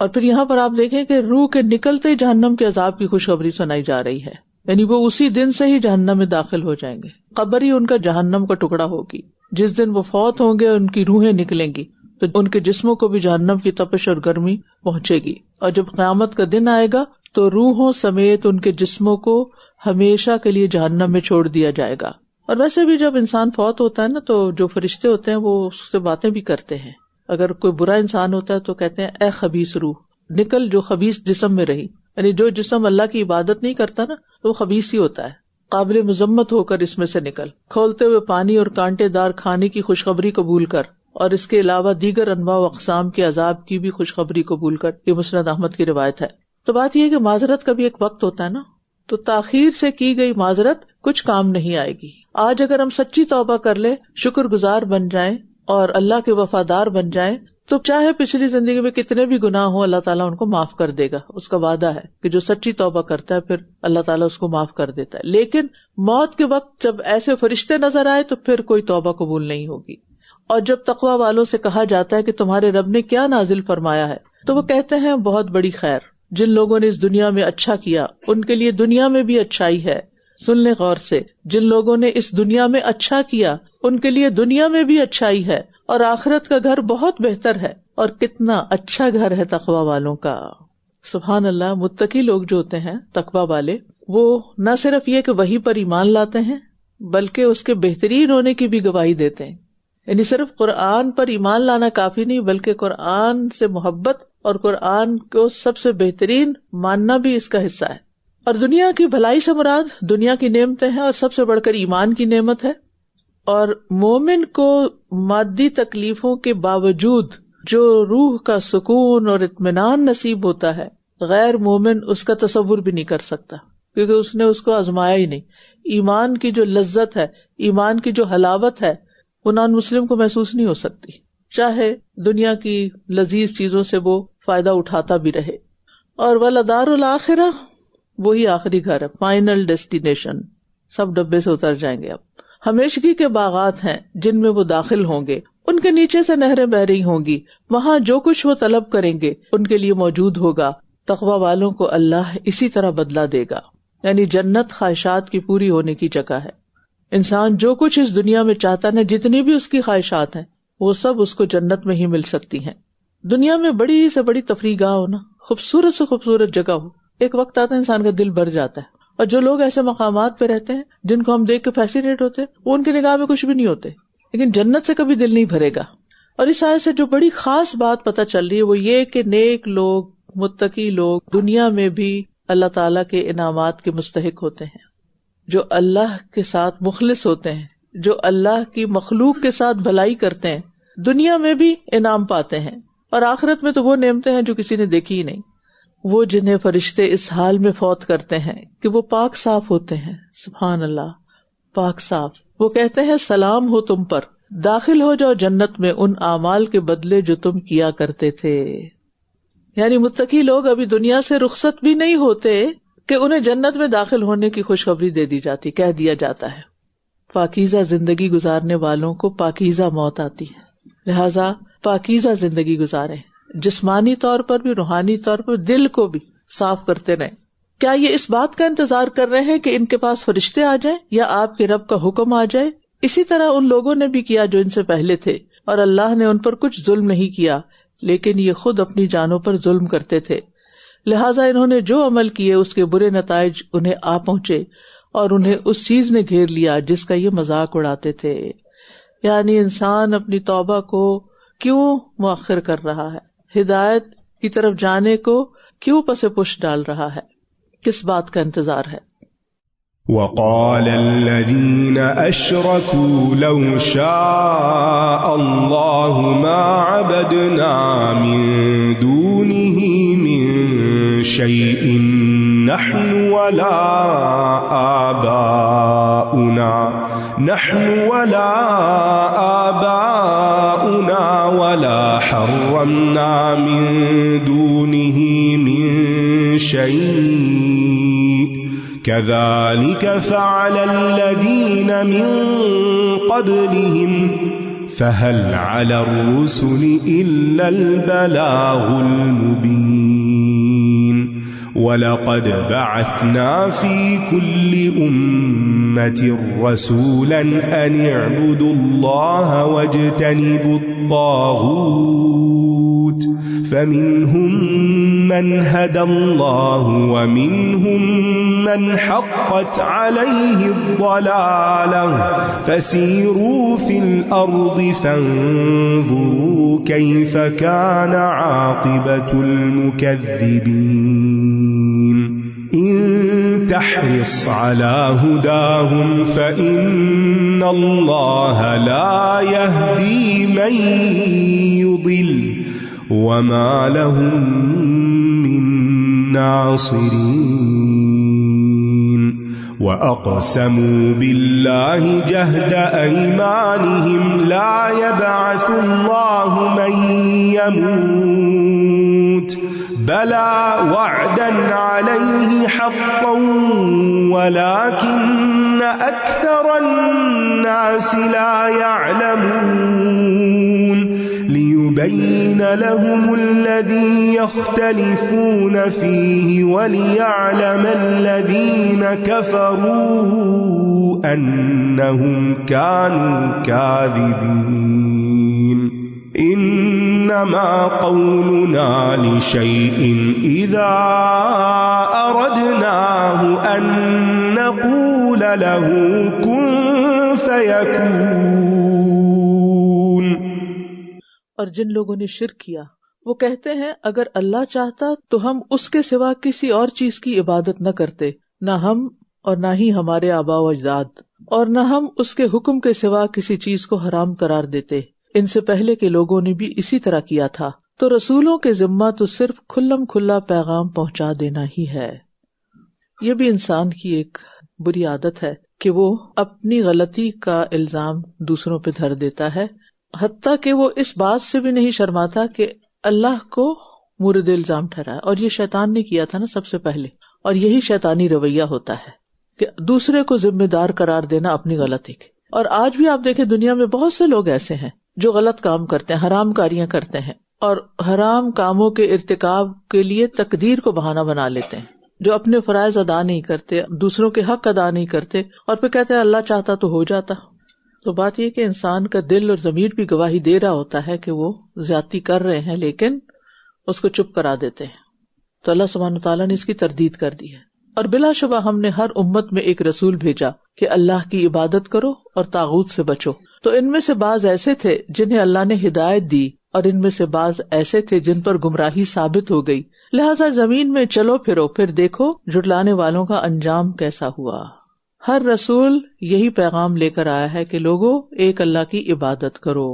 اور پھر یہاں پر آپ دیکھیں کہ روح کے نکلتے ہی جہنم کے عذاب کی خوشخبری سنائی جا رہی ہے. یعنی وہ اسی دن سے ہی جہنم میں داخل ہو جائیں گے. قبر ہی ان کا جہنم کا ٹکڑا ہوگی. جس دن وہ فوت ہوں گے ان کی روحیں نکلیں گی تو ان کے جسموں کو بھی جہنم کی تپش اور گرمی پہنچے گی. اور جب قیامت کا دن آئے گا تو روحوں سمیت ان کے جسموں کو ہمیشہ کے لیے جہنم میں چھوڑ دیا جائے گا. اور ویسے بھی جب انسان فوت ہوتا ہے نا تو جو فرشتے ہوتے ہیں وہ اس سے باتیں بھی کرتے ہیں. اگر کوئی برا انسان ہوتا ہے تو کہتے ہیں اے خبیث روح نکل جو خبیث جسم میں رہی. یعنی جو جسم اللہ کی عبادت نہیں کرتا نا وہ خبیث ہی ہوتا ہے، قابل مذمت ہو کر اس میں سے نکل. کھولتے ہوئے پانی اور کانٹے دار کھانے کی خوشخبری قبول کر، اور اس کے علاوہ دیگر انواع و اقسام کے عذاب کی بھی خوشخبری قبول کر. یہ مسند احمد کی روایت ہے. تو بات یہ ہے کہ معذرت کا بھی ایک وقت ہوتا ہے نا، تو تاخیر سے کی گئی معذرت کچھ کام نہیں آئے گی. آج اگر ہم سچی توبہ کر لیں، شکر گزار بن جائیں اور اللہ کے وفادار بن جائیں تو چاہے پچھلی زندگی میں کتنے بھی گناہ ہوں اللہ تعالیٰ ان کو معاف کر دے گا. اس کا وعدہ ہے کہ جو سچی توبہ کرتا ہے پھر اللہ تعالیٰ اس کو معاف کر دیتا ہے. لیکن موت کے وقت جب ایسے فرشتے نظر آئے تو پھر کوئی توبہ قبول نہیں ہوگی. اور جب تقوی والوں سے کہا جاتا ہے کہ تمہارے رب نے کیا نازل فرمایا ہے تو وہ کہتے ہیں بہت بڑی خیر. جن لوگوں نے اس دنیا میں اچھا کیا ان کے لیے دنیا میں بھی اچھائی ہے. سن لیں غور سے، جن لوگوں نے اس دنیا میں اچھا کیا ان کے لیے دنیا میں بھی اچھائی ہے اور آخرت کا گھر بہت بہتر ہے. اور کتنا اچھا گھر ہے تقوی والوں کا. سبحان اللہ. متقی لوگ جو ہوتے ہیں تقوی والے، وہ نہ صرف یہ کہ وحی پر ایمان لاتے ہیں بلکہ اس کے بہترین ہونے کی بھی گواہی دیتے ہیں. یعنی صرف قرآن پر ایمان لانا کافی نہیں، بلکہ قرآن سے محبت اور قرآن کو سب سے بہترین ماننا بھی اس کا حصہ ہے. اور دنیا کی بھلائی سے مراد دنیا کی نعمتیں ہیں، اور سب سے بڑھ کر ایمان کی نعمت ہے. اور مومن کو مادی تکلیفوں کے باوجود جو روح کا سکون اور اطمینان نصیب ہوتا ہے، غیر مومن اس کا تصور بھی نہیں کر سکتا، کیونکہ اس نے اس کو آزمایا ہی نہیں. ایمان کی جو لذت ہے، ایمان کی جو حلاوت ہے، وہ نان مسلم کو محسوس نہیں ہو سکتی، چاہے دنیا کی لذیذ چیزوں سے وہ فائدہ اٹھاتا بھی رہے. اور وَلَدَارُ الْآخِرَةُ، وہی آخری گھر ہے، فائنل ڈیسٹینیشن، سب ڈبے سے اتر جائیں گے. اب ہمیشگی کے باغات ہیں جن میں وہ داخل ہوں گے، ان کے نیچے سے نہریں بہ رہی ہوں گی، وہاں جو کچھ وہ طلب کریں گے ان کے لیے موجود ہوگا. تقوی والوں کو اللہ اسی طرح بدلہ دے گا. یعنی جنت خواہشات کی پوری ہونے کی جگہ ہے. انسان جو کچھ اس دنیا میں چاہتا ہے، جتنی بھی اس کی خواہشات ہیں، وہ سب اس کو جنت میں ہی مل سکتی ہیں. دنیا میں بڑی سے بڑی تفریح گاہ ہو نا، خوبصورت سے خوبصورت جگہ ہو، ایک وقت آتا ہے انسان کا دل بھر جاتا ہے. اور جو لوگ ایسے مقامات پہ رہتے ہیں جن کو ہم دیکھ کے فیسینیٹ ہوتے ہیں، وہ ان کی نگاہ میں کچھ بھی نہیں ہوتے، لیکن جنت سے کبھی دل نہیں بھرے گا. اور اس آیت سے جو بڑی خاص بات پتہ چل رہی ہے وہ یہ کہ نیک لوگ، متقی لوگ دنیا میں بھی اللہ تعالیٰ کے انعامات کے مستحق ہوتے ہیں. جو اللہ کے ساتھ مخلص ہوتے ہیں، جو اللہ کی مخلوق کے ساتھ بھلائی کرتے ہیں، دنیا میں بھی انعام پاتے ہیں، اور آخرت میں تو وہ نعمتیں ہیں جو کسی نے دیکھی ہی نہیں. وہ جنہیں فرشتے اس حال میں فوت کرتے ہیں کہ وہ پاک صاف ہوتے ہیں، سبحان اللہ، پاک صاف. وہ کہتے ہیں سلام ہو تم پر، داخل ہو جاؤ جنت میں ان اعمال کے بدلے جو تم کیا کرتے تھے. یعنی متقی لوگ ابھی دنیا سے رخصت بھی نہیں ہوتے کہ انہیں جنت میں داخل ہونے کی خوشخبری دے دی جاتی، کہہ دیا جاتا ہے. پاکیزہ زندگی گزارنے والوں کو پاکیزہ موت آتی ہے، لہذا پاکیزہ زندگی گزاریں، جسمانی طور پر بھی، روحانی طور پر، دل کو بھی صاف کرتے رہیں. کیا یہ اس بات کا انتظار کر رہے ہیں کہ ان کے پاس فرشتے آ جائیں یا آپ کے رب کا حکم آ جائے؟ اسی طرح ان لوگوں نے بھی کیا جو ان سے پہلے تھے، اور اللہ نے ان پر کچھ ظلم نہیں کیا، لیکن یہ خود اپنی جانوں پر ظلم کرتے تھے. لہٰذا انہوں نے جو عمل کیے اس کے برے نتائج انہیں آ پہنچے، اور انہیں اس چیز نے گھیر لیا جس کا یہ مذاق اڑاتے تھے. یعنی انسان اپنی توبہ کو کیوں مؤخر کر رہا ہے، ہدایت کی طرف جانے کو کیوں پس پش ڈال رہا ہے، کس بات کا انتظار ہے؟ وقال الذين أشركوا لو شاء الله ما عبدنا من دونه من شيء نحن ولا آباؤنا ولا حرمنا من دونه من شيء كذلك فعل الذين من قبلهم فهل على الرسل إلا البلاغ المبين وَلَقَدْ بَعَثْنَا فِي كُلِّ أُمَّةٍ رَسُولًا أَنِ اعْبُدُوا اللَّهَ وَاجْتَنِبُوا الطَّاغُوتَ فَمِنْهُمْ مَنْ هَدَى اللَّهُ وَمِنْهُمْ مَنْ حَقَّتْ عَلَيْهِ الضَّلَالَةُ فَسِيرُوا فِي الْأَرْضِ فَانظُرُوا كَيْفَ كَانَ عَاقِبَةُ الْمُكَذِّبِينَ. إِن تَحْرِصْ عَلَى هُدَاهُمْ فَإِنَّ اللَّهَ لَا يَهْدِي مَن يُضِلُّ وَمَا لَهُم مِّن نَّاصِرِينَ. وَأَقْسَمُوا بِاللَّهِ جَهْدَ أَيْمَانِهِمْ لَا يَبْعَثُ اللَّهُ مَن يَمُوتُ بَلَى وَعْدًا عَلَيْهِ حَقًّا وَلَكِنَّ أَكْثَرَ النَّاسِ لَا يَعْلَمُونَ. لِيُبَيِّنَ لَهُمُ الَّذِي يَخْتَلِفُونَ فِيهِ وَلِيَعْلَمَ الَّذِينَ كَفَرُوا أَنَّهُمْ كَانُوا كَاذِبِينَ. إِنَّمَا قَوْلُنَا لِشَيْءٍ إِذَا أَرَدْنَاهُ أَن نَّقُولَ لَهُ كُن يكون. اور جن لوگوں نے شرک کیا وہ کہتے ہیں اگر اللہ چاہتا تو ہم اس کے سوا کسی اور چیز کی عبادت نہ کرتے، نہ ہم اور نہ ہی ہمارے آباء و اجداد، اور نہ ہم اس کے حکم کے سوا کسی چیز کو حرام قرار دیتے. ان سے پہلے کے لوگوں نے بھی اسی طرح کیا تھا. تو رسولوں کے ذمہ تو صرف کھلم کھلا پیغام پہنچا دینا ہی ہے. یہ بھی انسان کی ایک بری عادت ہے کہ وہ اپنی غلطی کا الزام دوسروں پہ دھر دیتا ہے، حتیٰ کہ وہ اس بات سے بھی نہیں شرماتا کہ اللہ کو مورد الزام ٹھہرائے. اور یہ شیطان نے کیا تھا نا سب سے پہلے، اور یہی شیطانی رویہ ہوتا ہے کہ دوسرے کو ذمہ دار قرار دینا اپنی غلطی کے. اور آج بھی آپ دیکھیں دنیا میں بہت سے لوگ ایسے ہیں جو غلط کام کرتے ہیں، حرام کاریاں کرتے ہیں، اور حرام کاموں کے ارتکاب کے لیے تقدیر کو بہانہ بنا لیتے ہیں، جو اپنے فرائض ادا نہیں کرتے، دوسروں کے حق ادا نہیں کرتے، اور پھر کہتے ہیں اللہ چاہتا تو ہو جاتا. تو بات یہ کہ انسان کا دل اور ضمیر بھی گواہی دے رہا ہوتا ہے کہ وہ زیادتی کر رہے ہیں، لیکن اس کو چپ کرا دیتے ہیں. تو اللہ سبحانہ وتعالیٰ نے اس کی تردید کر دی ہے. اور بلا شبہ ہم نے ہر امت میں ایک رسول بھیجا کہ اللہ کی عبادت کرو اور طاغوت سے بچو. تو ان میں سے بعض ایسے تھے جنہیں اللہ نے ہدایت دی، اور ان میں سے بعض ایسے تھے جن پر گمراہی ثابت ہو گئی. لہٰذا زمین میں چلو پھرو، پھر دیکھو جھٹلانے والوں کا انجام کیسا ہوا. ہر رسول یہی پیغام لے کر آیا ہے کہ لوگوں ایک اللہ کی عبادت کرو،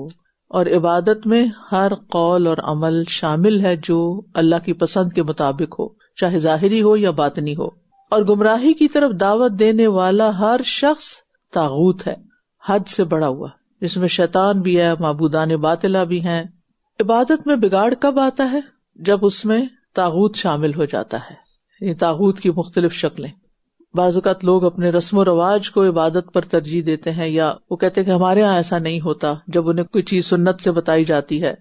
اور عبادت میں ہر قول اور عمل شامل ہے جو اللہ کی پسند کے مطابق ہو، چاہے ظاہری ہو یا باطنی ہو. اور گمراہی کی طرف دعوت دینے والا ہر شخص طاغوت ہے، حد سے بڑا ہوا، جس میں شیطان بھی ہے، معبودان باطلہ بھی ہیں. عبادت میں بگاڑ کب آتا ہے؟ جب اس میں طاغوت شامل ہو جاتا ہے. یہ طاغوت کی مختلف شکلیں. بعض اوقات لوگ اپنے رسم و رواج کو عبادت پر ترجیح دیتے ہیں، یا وہ کہتے ہیں کہ ہمارے ہاں ایسا نہیں ہوتا جب انہیں کوئی چیز سنت سے بتائی جاتی ہے.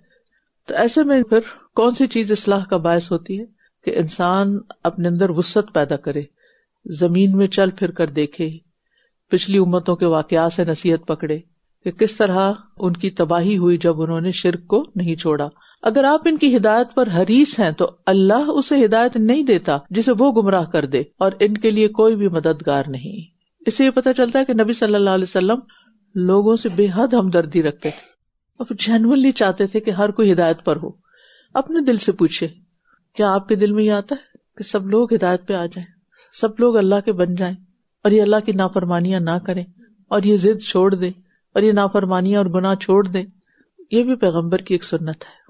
تو ایسے میں پھر کون سی چیز اصلاح کا باعث ہوتی ہے کہ انسان اپنے اندر وسعت پیدا کرے، زمین میں چل پھر کر دیکھے، پچھلی امتوں کے واقعات سے نصیحت پکڑے کہ کس طرح ان کی تباہی ہوئی جب انہوں نے شرک کو نہیں چھوڑا. اگر آپ ان کی ہدایت پر حریص ہیں تو اللہ اسے ہدایت نہیں دیتا جسے وہ گمراہ کر دے، اور ان کے لیے کوئی بھی مددگار نہیں. اس سے یہ پتہ چلتا ہے کہ نبی صلی اللہ علیہ وسلم لوگوں سے بے حد ہمدردی رکھتے تھے، اور جینوئنلی چاہتے تھے کہ ہر کوئی ہدایت پر ہو. اپنے دل سے پوچھے، کیا آپ کے دل میں یہ آتا ہے کہ سب لوگ ہدایت پہ آ جائیں، سب لوگ اللہ کے بن جائیں، اور یہ اللہ کی نافرمانیاں نہ کریں، اور یہ ضد چھوڑ دیں، اور یہ نافرمانیاں اور گناہ چھوڑ دیں؟ یہ بھی پیغمبر کی ایک سنت ہے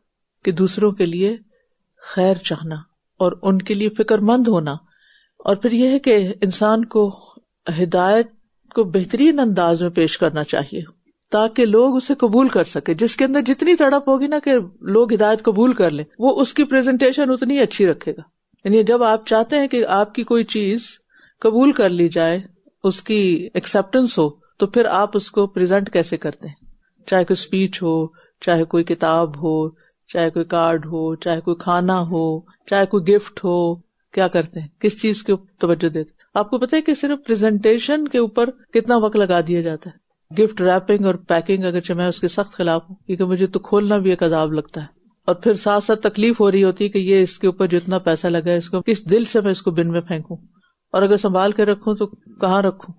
کہ دوسروں کے لیے خیر چاہنا اور ان کے لیے فکر مند ہونا. اور پھر یہ ہے کہ انسان کو ہدایت کو بہترین انداز میں پیش کرنا چاہیے تاکہ لوگ اسے قبول کر سکے. جس کے اندر جتنی تڑپ ہوگی نا کہ لوگ ہدایت قبول کر لیں، وہ اس کی پریزنٹیشن اتنی اچھی رکھے گا. یعنی جب آپ چاہتے ہیں کہ آپ کی کوئی چیز قبول کر لی جائے، اس کی ایکسپٹنس ہو، تو پھر آپ اس کو پریزنٹ کیسے کرتے ہیں؟ چاہے کوئی اسپیچ ہو، چاہے کوئی کتاب ہو، چاہے کوئی کارڈ ہو، چاہے کوئی کھانا ہو، چاہے کوئی گفٹ ہو، کیا کرتے ہیں؟ کس چیز کی توجہ دیتے؟ آپ کو پتہ ہے کہ صرف پریزنٹیشن کے اوپر کتنا وقت لگا دیا جاتا ہے. گفٹ ریپنگ اور پیکنگ، اگرچہ میں اس کے سخت خلاف ہوں کیونکہ مجھے تو کھولنا بھی ایک عذاب لگتا ہے، اور پھر ساتھ ساتھ تکلیف ہو رہی ہوتی ہے کہ یہ اس کے اوپر جتنا پیسہ لگا ہے، اس کو کس دل سے میں اس کو بن میں پھینکوں، اور اگر سنبھال کے رکھوں تو کہاں رکھوں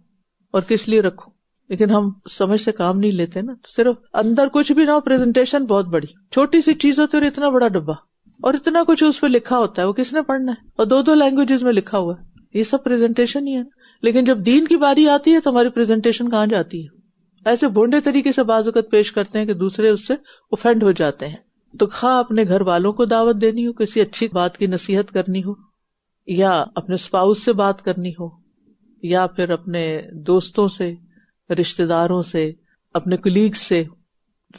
اور کس لیے رکھوں. لیکن ہم سمجھ سے کام نہیں لیتے نا، صرف اندر کچھ بھی نہ ہو، پریزنٹیشن بہت بڑی، چھوٹی سی چیز ہوتی ہے اور اتنا بڑا ڈبہ، اور اتنا کچھ اس پہ لکھا ہوتا ہے، وہ کس نے پڑھنا ہے، اور 2 لینگویجز میں لکھا ہوا ہے. یہ سب پریزنٹیشن ہی ہے. لیکن جب دین کی باری آتی ہے تو ہماری پریزنٹیشن کہاں جاتی ہے؟ ایسے بھونڈے طریقے سے بعض اوقات پیش کرتے ہیں کہ دوسرے اس سے اوفینڈ ہو جاتے ہیں. تو خواہ اپنے گھر والوں کو دعوت دینی ہو، کسی اچھی بات کی نصیحت کرنی ہو، یا اپنے اسپاؤس سے بات کرنی ہو، یا پھر اپنے دوستوں سے، رشتہ داروں سے، اپنے کلیگز سے،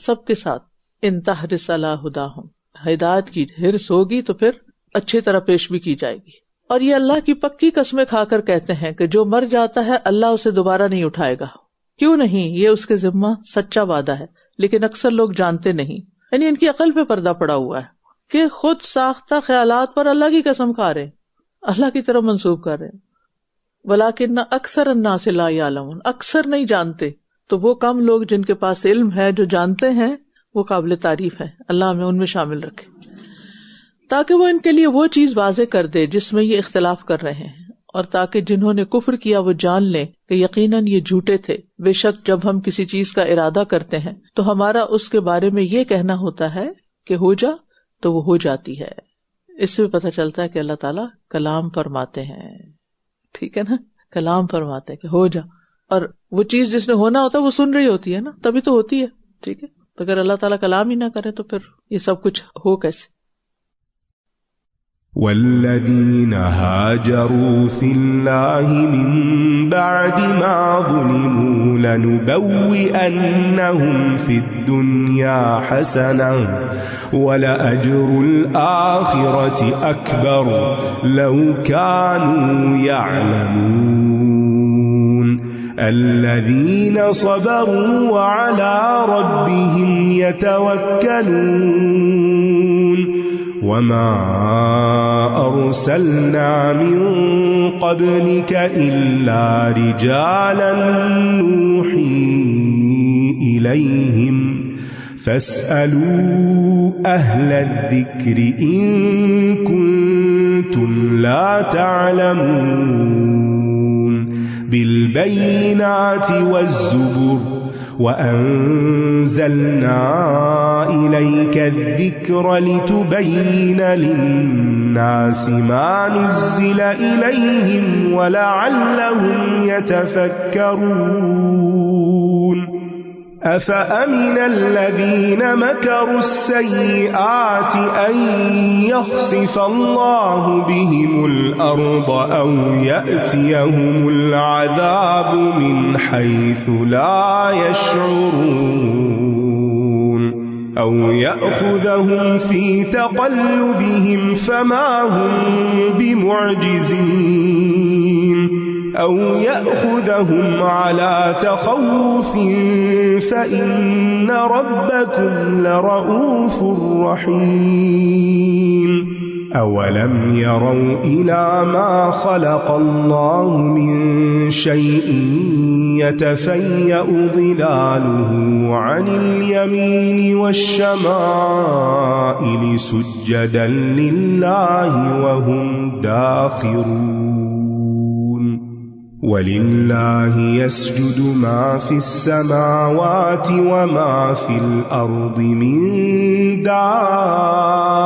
سب کے ساتھ ان تحرص علی ھداھم، ہدایت کی حرص ہوگی تو پھر اچھی طرح پیش بھی کی جائے گی. اور یہ اللہ کی پکی قسمیں کھا کر کہتے ہیں کہ جو مر جاتا ہے اللہ اسے دوبارہ نہیں اٹھائے گا. کیوں نہیں؟ یہ اس کے ذمہ سچا وعدہ ہے، لیکن اکثر لوگ جانتے نہیں. یعنی ان کی عقل پہ پردہ پڑا ہوا ہے کہ خود ساختہ خیالات پر اللہ کی قسم کھا رہے ہیں، اللہ کی طرف منسوب کر رہے ہیں. وَلَٰكِنَّ أَكْثَرَ النَّاسِ لَا يَعْلَمُونَ، اکثر نہیں جانتے. تو وہ کم لوگ جن کے پاس علم ہے، جو جانتے ہیں، وہ قابل تعریف ہے. اللہ ہمیں ان میں شامل رکھے، تاکہ وہ ان کے لیے وہ چیز واضح کر دے جس میں یہ اختلاف کر رہے ہیں، اور تاکہ جنہوں نے کفر کیا وہ جان لیں کہ یقیناً یہ جھوٹے تھے. بے شک جب ہم کسی چیز کا ارادہ کرتے ہیں تو ہمارا اس کے بارے میں یہ کہنا ہوتا ہے کہ ہو جا تو وہ ہو جاتی ہے. اس سے بھی پتہ چلتا ہے کہ اللہ تعالیٰ کلام فرماتے ہیں. ٹھیک ہے نا, کلام فرماتے ہیں کہ ہو جا, اور وہ چیز جس نے ہونا ہوتا ہے وہ سن رہی ہوتی ہے نا, تبھی تو ہوتی ہے. ٹھیک ہے, اگر اللہ تعالیٰ کلام ہی نہ کرے تو پھر یہ سب کچھ ہو کیسے. والذين هاجروا في الله من بعد ما ظلموا لنبوئنهم في الدنيا حسنة ولأجر الآخرة أكبر لو كانوا يعلمون الذين صبروا وعلى ربهم يتوكلون وما أرسلنا من قبلك إلا رجالا نوحي إليهم فاسألوا أهل الذكر إن كنتم لا تعلمون بالبينات والزبر وأنزلنا إليك الذكر لتبين للناس ما نزل إليهم ولعلهم يتفكرون أفأمن الذين مكروا السيئات أن يخسف الله بهم الأرض أو يأتيهم العذاب من حيث لا يشعرون أو يأخذهم في تقلبهم فما هم بمعجزين أو يأخذهم على تخوف فإن ربكم لرؤوف رحيم أولم يروا إلى ما خلق الله من شيء يتفيأ ظلاله عن اليمين والشمائل سجدا لله وهم داخرون ولله يسجد ما في السماوات وما في الأرض من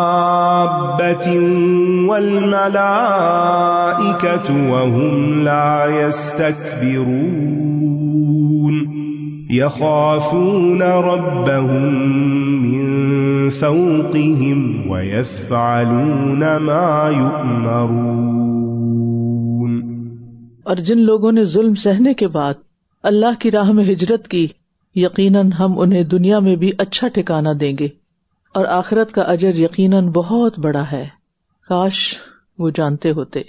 دابة والملائكة وهم لا يستكبرون يخافون ربهم من فوقهم ويفعلون ما يؤمرون. اور جن لوگوں نے ظلم سہنے کے بعد اللہ کی راہ میں ہجرت کی, یقیناً ہم انہیں دنیا میں بھی اچھا ٹھکانہ دیں گے اور آخرت کا اجر یقیناً بہت بڑا ہے. کاش وہ جانتے ہوتے.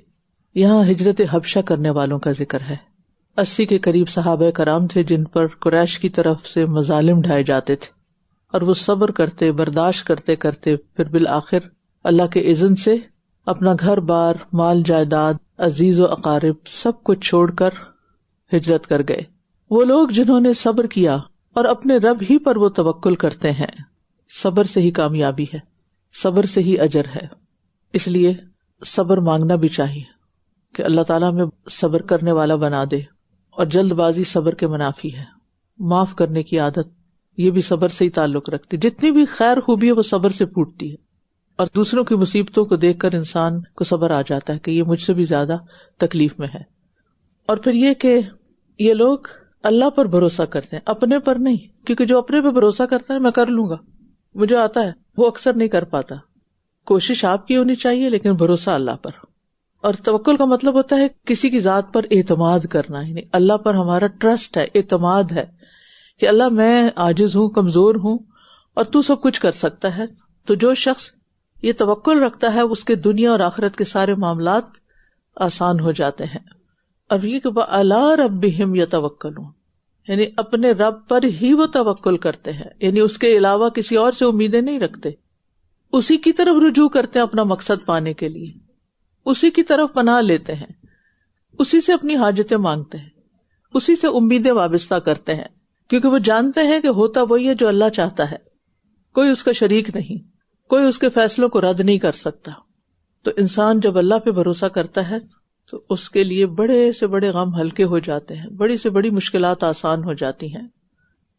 یہاں ہجرت حبشہ کرنے والوں کا ذکر ہے. 80 کے قریب صحابہ کرام تھے جن پر قریش کی طرف سے مظالم ڈھائے جاتے تھے, اور وہ صبر کرتے, برداشت کرتے کرتے پھر بالآخر اللہ کے اذن سے اپنا گھر بار, مال جائیداد, عزیز و اقارب سب کچھ چھوڑ کر ہجرت کر گئے. وہ لوگ جنہوں نے صبر کیا اور اپنے رب ہی پر وہ توکل کرتے ہیں, صبر سے ہی کامیابی ہے, صبر سے ہی اجر ہے. اس لیے صبر مانگنا بھی چاہیے کہ اللہ تعالیٰ میں صبر کرنے والا بنا دے, اور جلد بازی صبر کے منافی ہے. معاف کرنے کی عادت یہ بھی صبر سے ہی تعلق رکھتی. جتنی بھی خیر خوبی ہے وہ صبر سے پھوٹتی ہے, اور دوسروں کی مصیبتوں کو دیکھ کر انسان کو صبر آ جاتا ہے کہ یہ مجھ سے بھی زیادہ تکلیف میں ہے. اور پھر یہ کہ یہ لوگ اللہ پر بھروسہ کرتے ہیں, اپنے پر نہیں, کیونکہ جو اپنے پہ بھروسہ کرتا ہے میں کر لوں گا, مجھے آتا ہے, وہ اکثر نہیں کر پاتا. کوشش آپ کی ہونی چاہیے لیکن بھروسہ اللہ پر. اور توکل کا مطلب ہوتا ہے کسی کی ذات پر اعتماد کرنا, یعنی اللہ پر ہمارا ٹرسٹ ہے, اعتماد ہے کہ اللہ میں عاجز ہوں, کمزور ہوں, اور تو سب کچھ کر سکتا ہے. تو جو شخص یہ توکل رکھتا ہے اس کے دنیا اور آخرت کے سارے معاملات آسان ہو جاتے ہیں. اور یہ کہ وَعَلَىٰ رَبِّهِمْ يَتَوَكَّلُونَ, یعنی اپنے رب پر ہی وہ توکل کرتے ہیں, یعنی اس کے علاوہ کسی اور سے امیدیں نہیں رکھتے. اسی کی طرف رجوع کرتے ہیں اپنا مقصد پانے کے لیے, اسی کی طرف پناہ لیتے ہیں, اسی سے اپنی حاجتیں مانگتے ہیں, اسی سے امیدیں وابستہ کرتے ہیں, کیونکہ وہ جانتے ہیں کہ ہوتا وہی ہے جو اللہ چاہتا ہے, کوئی اس کا شریک نہیں, کوئی اس کے فیصلوں کو رد نہیں کر سکتا. تو انسان جب اللہ پہ بھروسہ کرتا ہے تو اس کے لیے بڑے سے بڑے غم ہلکے ہو جاتے ہیں، بڑی سے بڑی مشکلات آسان ہو جاتی ہیں.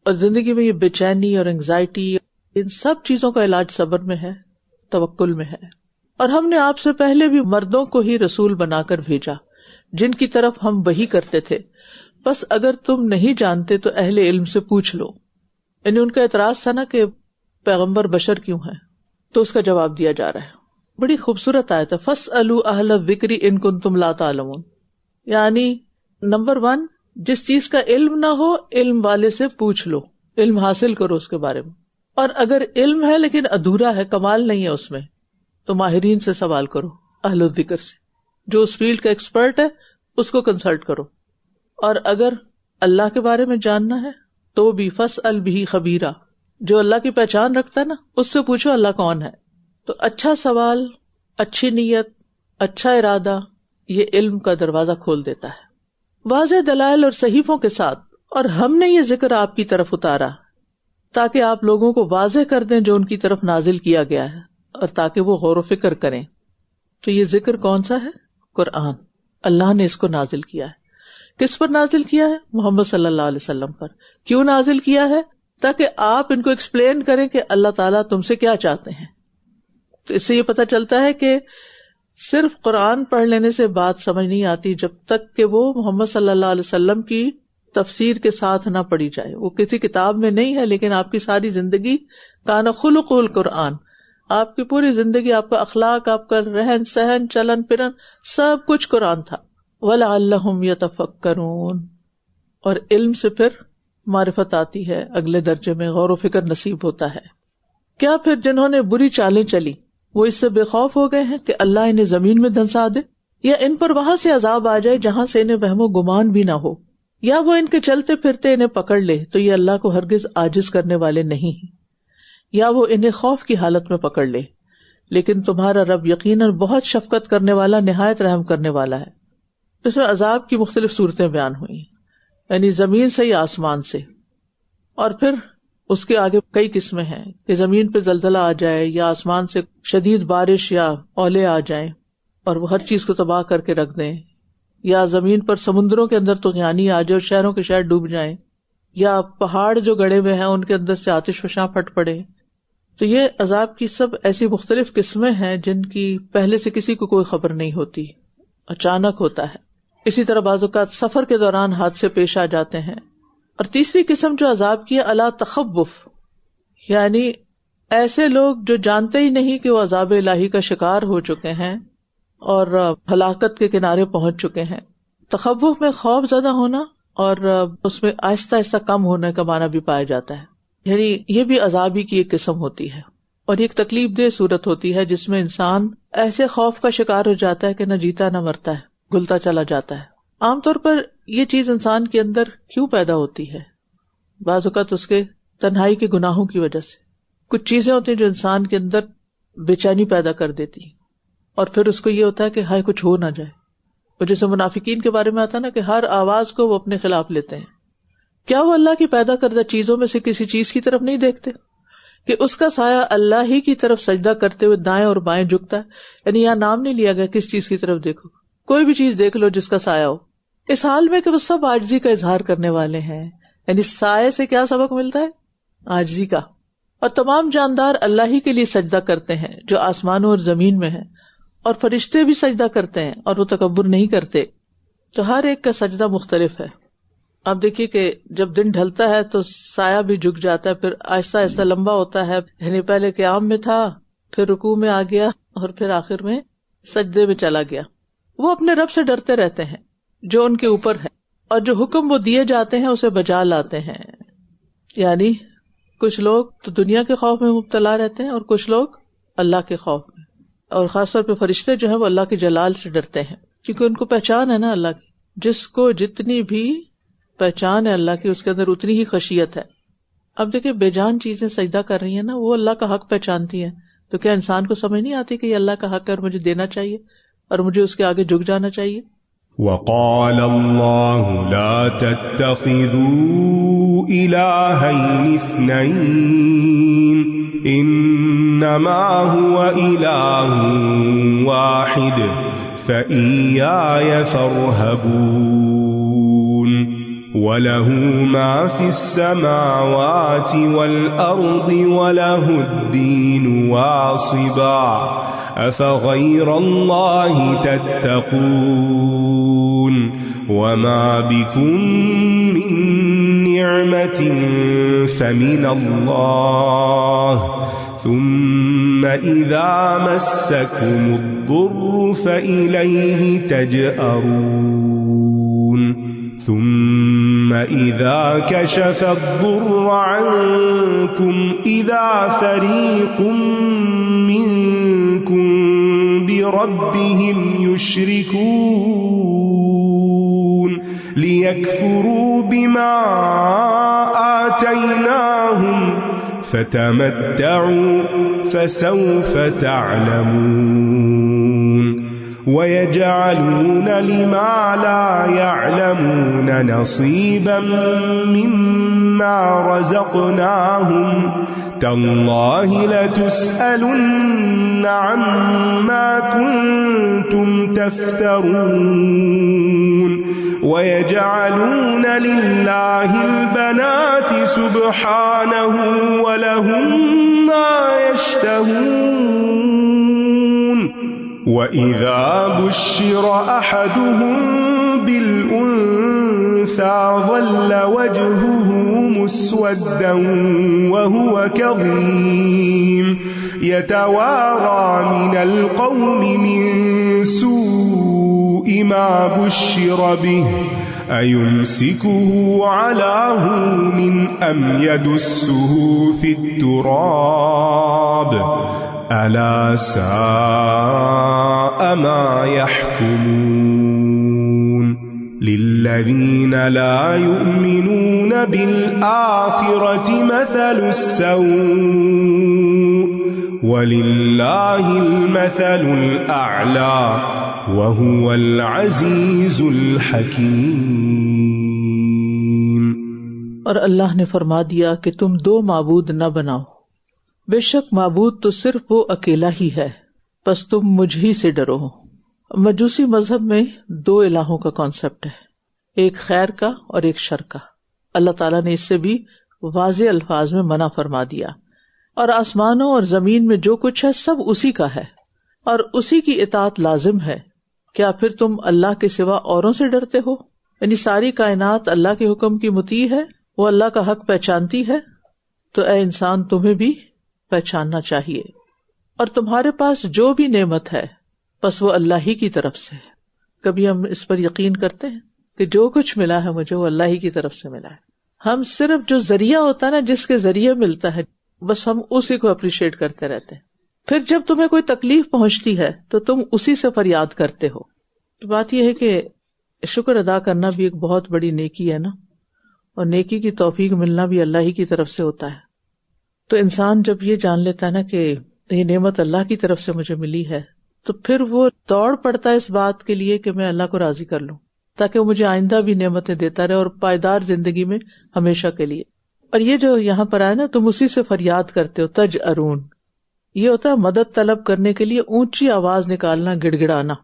اور زندگی میں یہ بے چینی اور انگزائٹی، ان سب چیزوں کا علاج صبر میں ہے، توکل میں ہے. اور ہم نے آپ سے پہلے بھی مردوں کو ہی رسول بنا کر بھیجا جن کی طرف ہم وحی کرتے تھے، بس اگر تم نہیں جانتے تو اہل علم سے پوچھ لو. یعنی ان کا اعتراض تھا نا کہ پیغمبر بشر کیوں ہیں، تو اس کا جواب دیا جا رہا ہے. بڑی خوبصورت آیت ہے، فَاسْأَلُوا أَهْلَ الذِّكْرِ إِن كُنتُمْ لَا تَعْلَمُونَ. یعنی نمبر 1، جس چیز کا علم نہ ہو علم والے سے پوچھ لو، علم حاصل کرو اس کے بارے میں. اور اگر علم ہے لیکن ادھورا ہے، کمال نہیں ہے اس میں، تو ماہرین سے سوال کرو، اہل الذکر سے، جو اس فیلڈ کا ایکسپرٹ ہے اس کو کنسلٹ کرو. اور اگر اللہ کے بارے میں جاننا ہے تو بھی فَاسْأَلْ بِهِ خَبِيرًا، جو اللہ کی پہچان رکھتا ہے نا اس سے پوچھو اللہ کون ہے. تو اچھا سوال، اچھی نیت، اچھا ارادہ یہ علم کا دروازہ کھول دیتا ہے. واضح دلائل اور صحیفوں کے ساتھ، اور ہم نے یہ ذکر آپ کی طرف اتارا تاکہ آپ لوگوں کو واضح کر دیں جو ان کی طرف نازل کیا گیا ہے، اور تاکہ وہ غور و فکر کریں. تو یہ ذکر کون سا ہے؟ قرآن. اللہ نے اس کو نازل کیا ہے. کس پر نازل کیا ہے؟ محمد صلی اللہ علیہ وسلم پر. کیوں نازل کیا ہے؟ تاکہ آپ ان کو ایکسپلین کریں کہ اللہ تعالیٰ تم سے کیا چاہتے ہیں. تو اس سے یہ پتہ چلتا ہے کہ صرف قرآن پڑھ لینے سے بات سمجھ نہیں آتی جب تک کہ وہ محمد صلی اللہ علیہ وسلم کی تفسیر کے ساتھ نہ پڑھی جائے. وہ کسی کتاب میں نہیں ہے لیکن آپ کی ساری زندگی کان خلق القرآن، آپ کی پوری زندگی، آپ کا اخلاق، آپ کا رہن سہن، چلن پھرن، سب کچھ قرآن تھا. وَلَعَلَّهُمْ يَتَفَكَّرُونَ. اور علم سے پھر معرفت آتی ہے، اگلے درجے میں غور و فکر نصیب ہوتا ہے. کیا پھر جنہوں نے بری چالیں چلی وہ اس سے بے خوف ہو گئے ہیں کہ اللہ انہیں زمین میں دھنسا دے، یا ان پر وہاں سے عذاب آ جائے جہاں سے انہیں وہم و گمان بھی نہ ہو، یا وہ ان کے چلتے پھرتے انہیں پکڑ لے تو یہ اللہ کو ہرگز عاجز کرنے والے نہیں ہیں، یا وہ انہیں خوف کی حالت میں پکڑ لے. لیکن تمہارا رب یقیناً بہت شفقت کرنے والا، نہایت رحم کرنے والا ہے. اس میں عذاب کی مختلف صورتیں بیان ہوئی، یعنی زمین سے یا آسمان سے. اور پھر اس کے آگے کئی قسمیں ہیں کہ زمین پہ زلزلہ آ جائے، یا آسمان سے شدید بارش یا اولے آ جائیں اور وہ ہر چیز کو تباہ کر کے رکھ دیں، یا زمین پر سمندروں کے اندر طغیانی آ جائے اور شہروں کے شہر ڈوب جائیں، یا پہاڑ جو گڑے ہوئے ہیں ان کے اندر سے آتش فشاں پھٹ پڑے. تو یہ عذاب کی سب ایسی مختلف قسمیں ہیں جن کی پہلے سے کسی کو کوئی خبر نہیں ہوتی، اچانک ہوتا ہے. اسی طرح بعض اوقات سفر کے دوران حادثے پیش آ جاتے ہیں. اور تیسری قسم جو عذاب کی ہے، الا تخوف، یعنی ایسے لوگ جو جانتے ہی نہیں کہ وہ عذاب الہی کا شکار ہو چکے ہیں اور ہلاکت کے کنارے پہنچ چکے ہیں. تخوف میں خوف زدہ ہونا اور اس میں آہستہ آہستہ کم ہونے کا معنی بھی پایا جاتا ہے. یعنی یہ بھی عذاب ہی کی ایک قسم ہوتی ہے، اور ایک تکلیف دہ صورت ہوتی ہے جس میں انسان ایسے خوف کا شکار ہو جاتا ہے کہ نہ جیتا نہ مرتا ہے، گلتا چلا جاتا ہے. عام طور پر یہ چیز انسان کے اندر کیوں پیدا ہوتی ہے؟ بعض اوقات اس کے تنہائی کے گناہوں کی وجہ سے. کچھ چیزیں ہوتی ہیں جو انسان کے اندر بے چینی پیدا کر دیتی، اور پھر اس کو یہ ہوتا ہے کہ ہائے کچھ ہو نہ جائے. اور جیسے منافقین کے بارے میں آتا نا کہ ہر آواز کو وہ اپنے خلاف لیتے ہیں. کیا وہ اللہ کی پیدا کردہ چیزوں میں سے کسی چیز کی طرف نہیں دیکھتے کہ اس کا سایہ اللہ ہی کی طرف سجدہ کرتے ہوئے دائیں اور بائیں جھکتا ہے؟ یعنی یہاں نام نہیں لیا گیا کس چیز کی طرف دیکھو، کوئی بھی چیز دیکھ لو جس کا سایہ ہو، اس حال میں کہ وہ سب عاجزی کا اظہار کرنے والے ہیں. یعنی سائے سے کیا سبق ملتا ہے؟ عاجزی کا. اور تمام جاندار اللہ ہی کے لیے سجدہ کرتے ہیں جو آسمانوں اور زمین میں ہے، اور فرشتے بھی سجدہ کرتے ہیں اور وہ تکبر نہیں کرتے. تو ہر ایک کا سجدہ مختلف ہے. اب دیکھیے کہ جب دن ڈھلتا ہے تو سایہ بھی جھک جاتا ہے، پھر آہستہ آہستہ لمبا ہوتا ہے. یعنی پہلے قیام میں تھا، پھر رکوع میں آ گیا، اور پھر آخر میں سجدے میں چلا گیا. وہ اپنے رب سے ڈرتے رہتے ہیں جو ان کے اوپر ہے، اور جو حکم وہ دیے جاتے ہیں اسے بجا لاتے ہیں. یعنی کچھ لوگ تو دنیا کے خوف میں مبتلا رہتے ہیں اور کچھ لوگ اللہ کے خوف میں. اور خاص طور پہ فرشتے جو ہیں وہ اللہ کے جلال سے ڈرتے ہیں، کیونکہ ان کو پہچان ہے نا اللہ کی. جس کو جتنی بھی پہچان ہے اللہ کی، اس کے اندر اتنی ہی خشیت ہے. اب دیکھیں بے جان چیزیں سجدہ کر رہی ہیں نا، وہ اللہ کا حق پہچانتی ہیں. تو کیا انسان کو سمجھ نہیں آتی کہ یہ اللہ کا حق ہے اور مجھے دینا چاہیے اور مجھے اس کے آگے جھک جانا چاہیے؟ وقال اللہ لا تتخذوا الہین اثنین انما هو الہ واحد فإياي فارهبون وله ما في السماوات والأرض وله الدين واصبا أفغير الله تتقون وما بكم من نعمة فمن الله ثم إذا مسكم الضر فإليه تجأرون ثم إذا كشف الضر عنكم إذا فريق منكم بربهم يشركون ليكفروا بما آتيناهم فتمتعوا فسوف تعلمون ويجعلون لما لا يعلمون نصيبا مما رزقناهم تالله لتسألن عما كنتم تفترون ويجعلون لله البنات سبحانه ولهم ما يشتهون وإذا بشر أحدهم بالأنثى ظل وجهه مسودا وهو كظيم يتوارى من القوم من سوء ما بشر به أيمسكه على هون أم يدسه في التراب ألا ساء ما يحكمون للذين لا يؤمنون بالآخرة مثل السوء ولله المثل الأعلى وهو العزيز الحكيم۔ اور اللہ نے فرما دیا کہ تم دو معبود نہ بناؤ، بے شک معبود تو صرف وہ اکیلا ہی ہے، پس تم مجھ ہی سے ڈرو۔ مجوسی مذہب میں دو الہوں کا کانسیپٹ ہے، ایک خیر کا اور ایک شر کا۔ اللہ تعالیٰ نے اس سے بھی واضح الفاظ میں منع فرما دیا۔ اور آسمانوں اور زمین میں جو کچھ ہے سب اسی کا ہے اور اسی کی اطاعت لازم ہے۔ کیا پھر تم اللہ کے سوا اوروں سے ڈرتے ہو؟ یعنی ساری کائنات اللہ کے حکم کی مطیع ہے، وہ اللہ کا حق پہچانتی ہے، تو اے انسان تمہیں بھی پہچاننا چاہیے۔ اور تمہارے پاس جو بھی نعمت ہے بس وہ اللہ ہی کی طرف سے ہے۔ کبھی ہم اس پر یقین کرتے ہیں کہ جو کچھ ملا ہے مجھے وہ اللہ ہی کی طرف سے ملا ہے؟ ہم صرف جو ذریعہ ہوتا ہے نا، جس کے ذریعے ملتا ہے، بس ہم اسی کو اپریشیٹ کرتے رہتے ہیں۔ پھر جب تمہیں کوئی تکلیف پہنچتی ہے تو تم اسی سے فریاد کرتے ہو۔ تو بات یہ ہے کہ شکر ادا کرنا بھی ایک بہت بڑی نیکی ہے نا، اور نیکی کی توفیق ملنا بھی اللہ ہی کی طرف سے ہوتا ہے۔ تو انسان جب یہ جان لیتا ہے نا کہ یہ نعمت اللہ کی طرف سے مجھے ملی ہے، تو پھر وہ دوڑ پڑتا ہے اس بات کے لیے کہ میں اللہ کو راضی کر لوں، تاکہ وہ مجھے آئندہ بھی نعمتیں دیتا رہے اور پائیدار زندگی میں ہمیشہ کے لیے۔ اور یہ جو یہاں پر آئے نا، تم اسی سے فریاد کرتے ہو، تجأرون، یہ ہوتا ہے مدد طلب کرنے کے لیے اونچی آواز نکالنا، گڑ گڑانا۔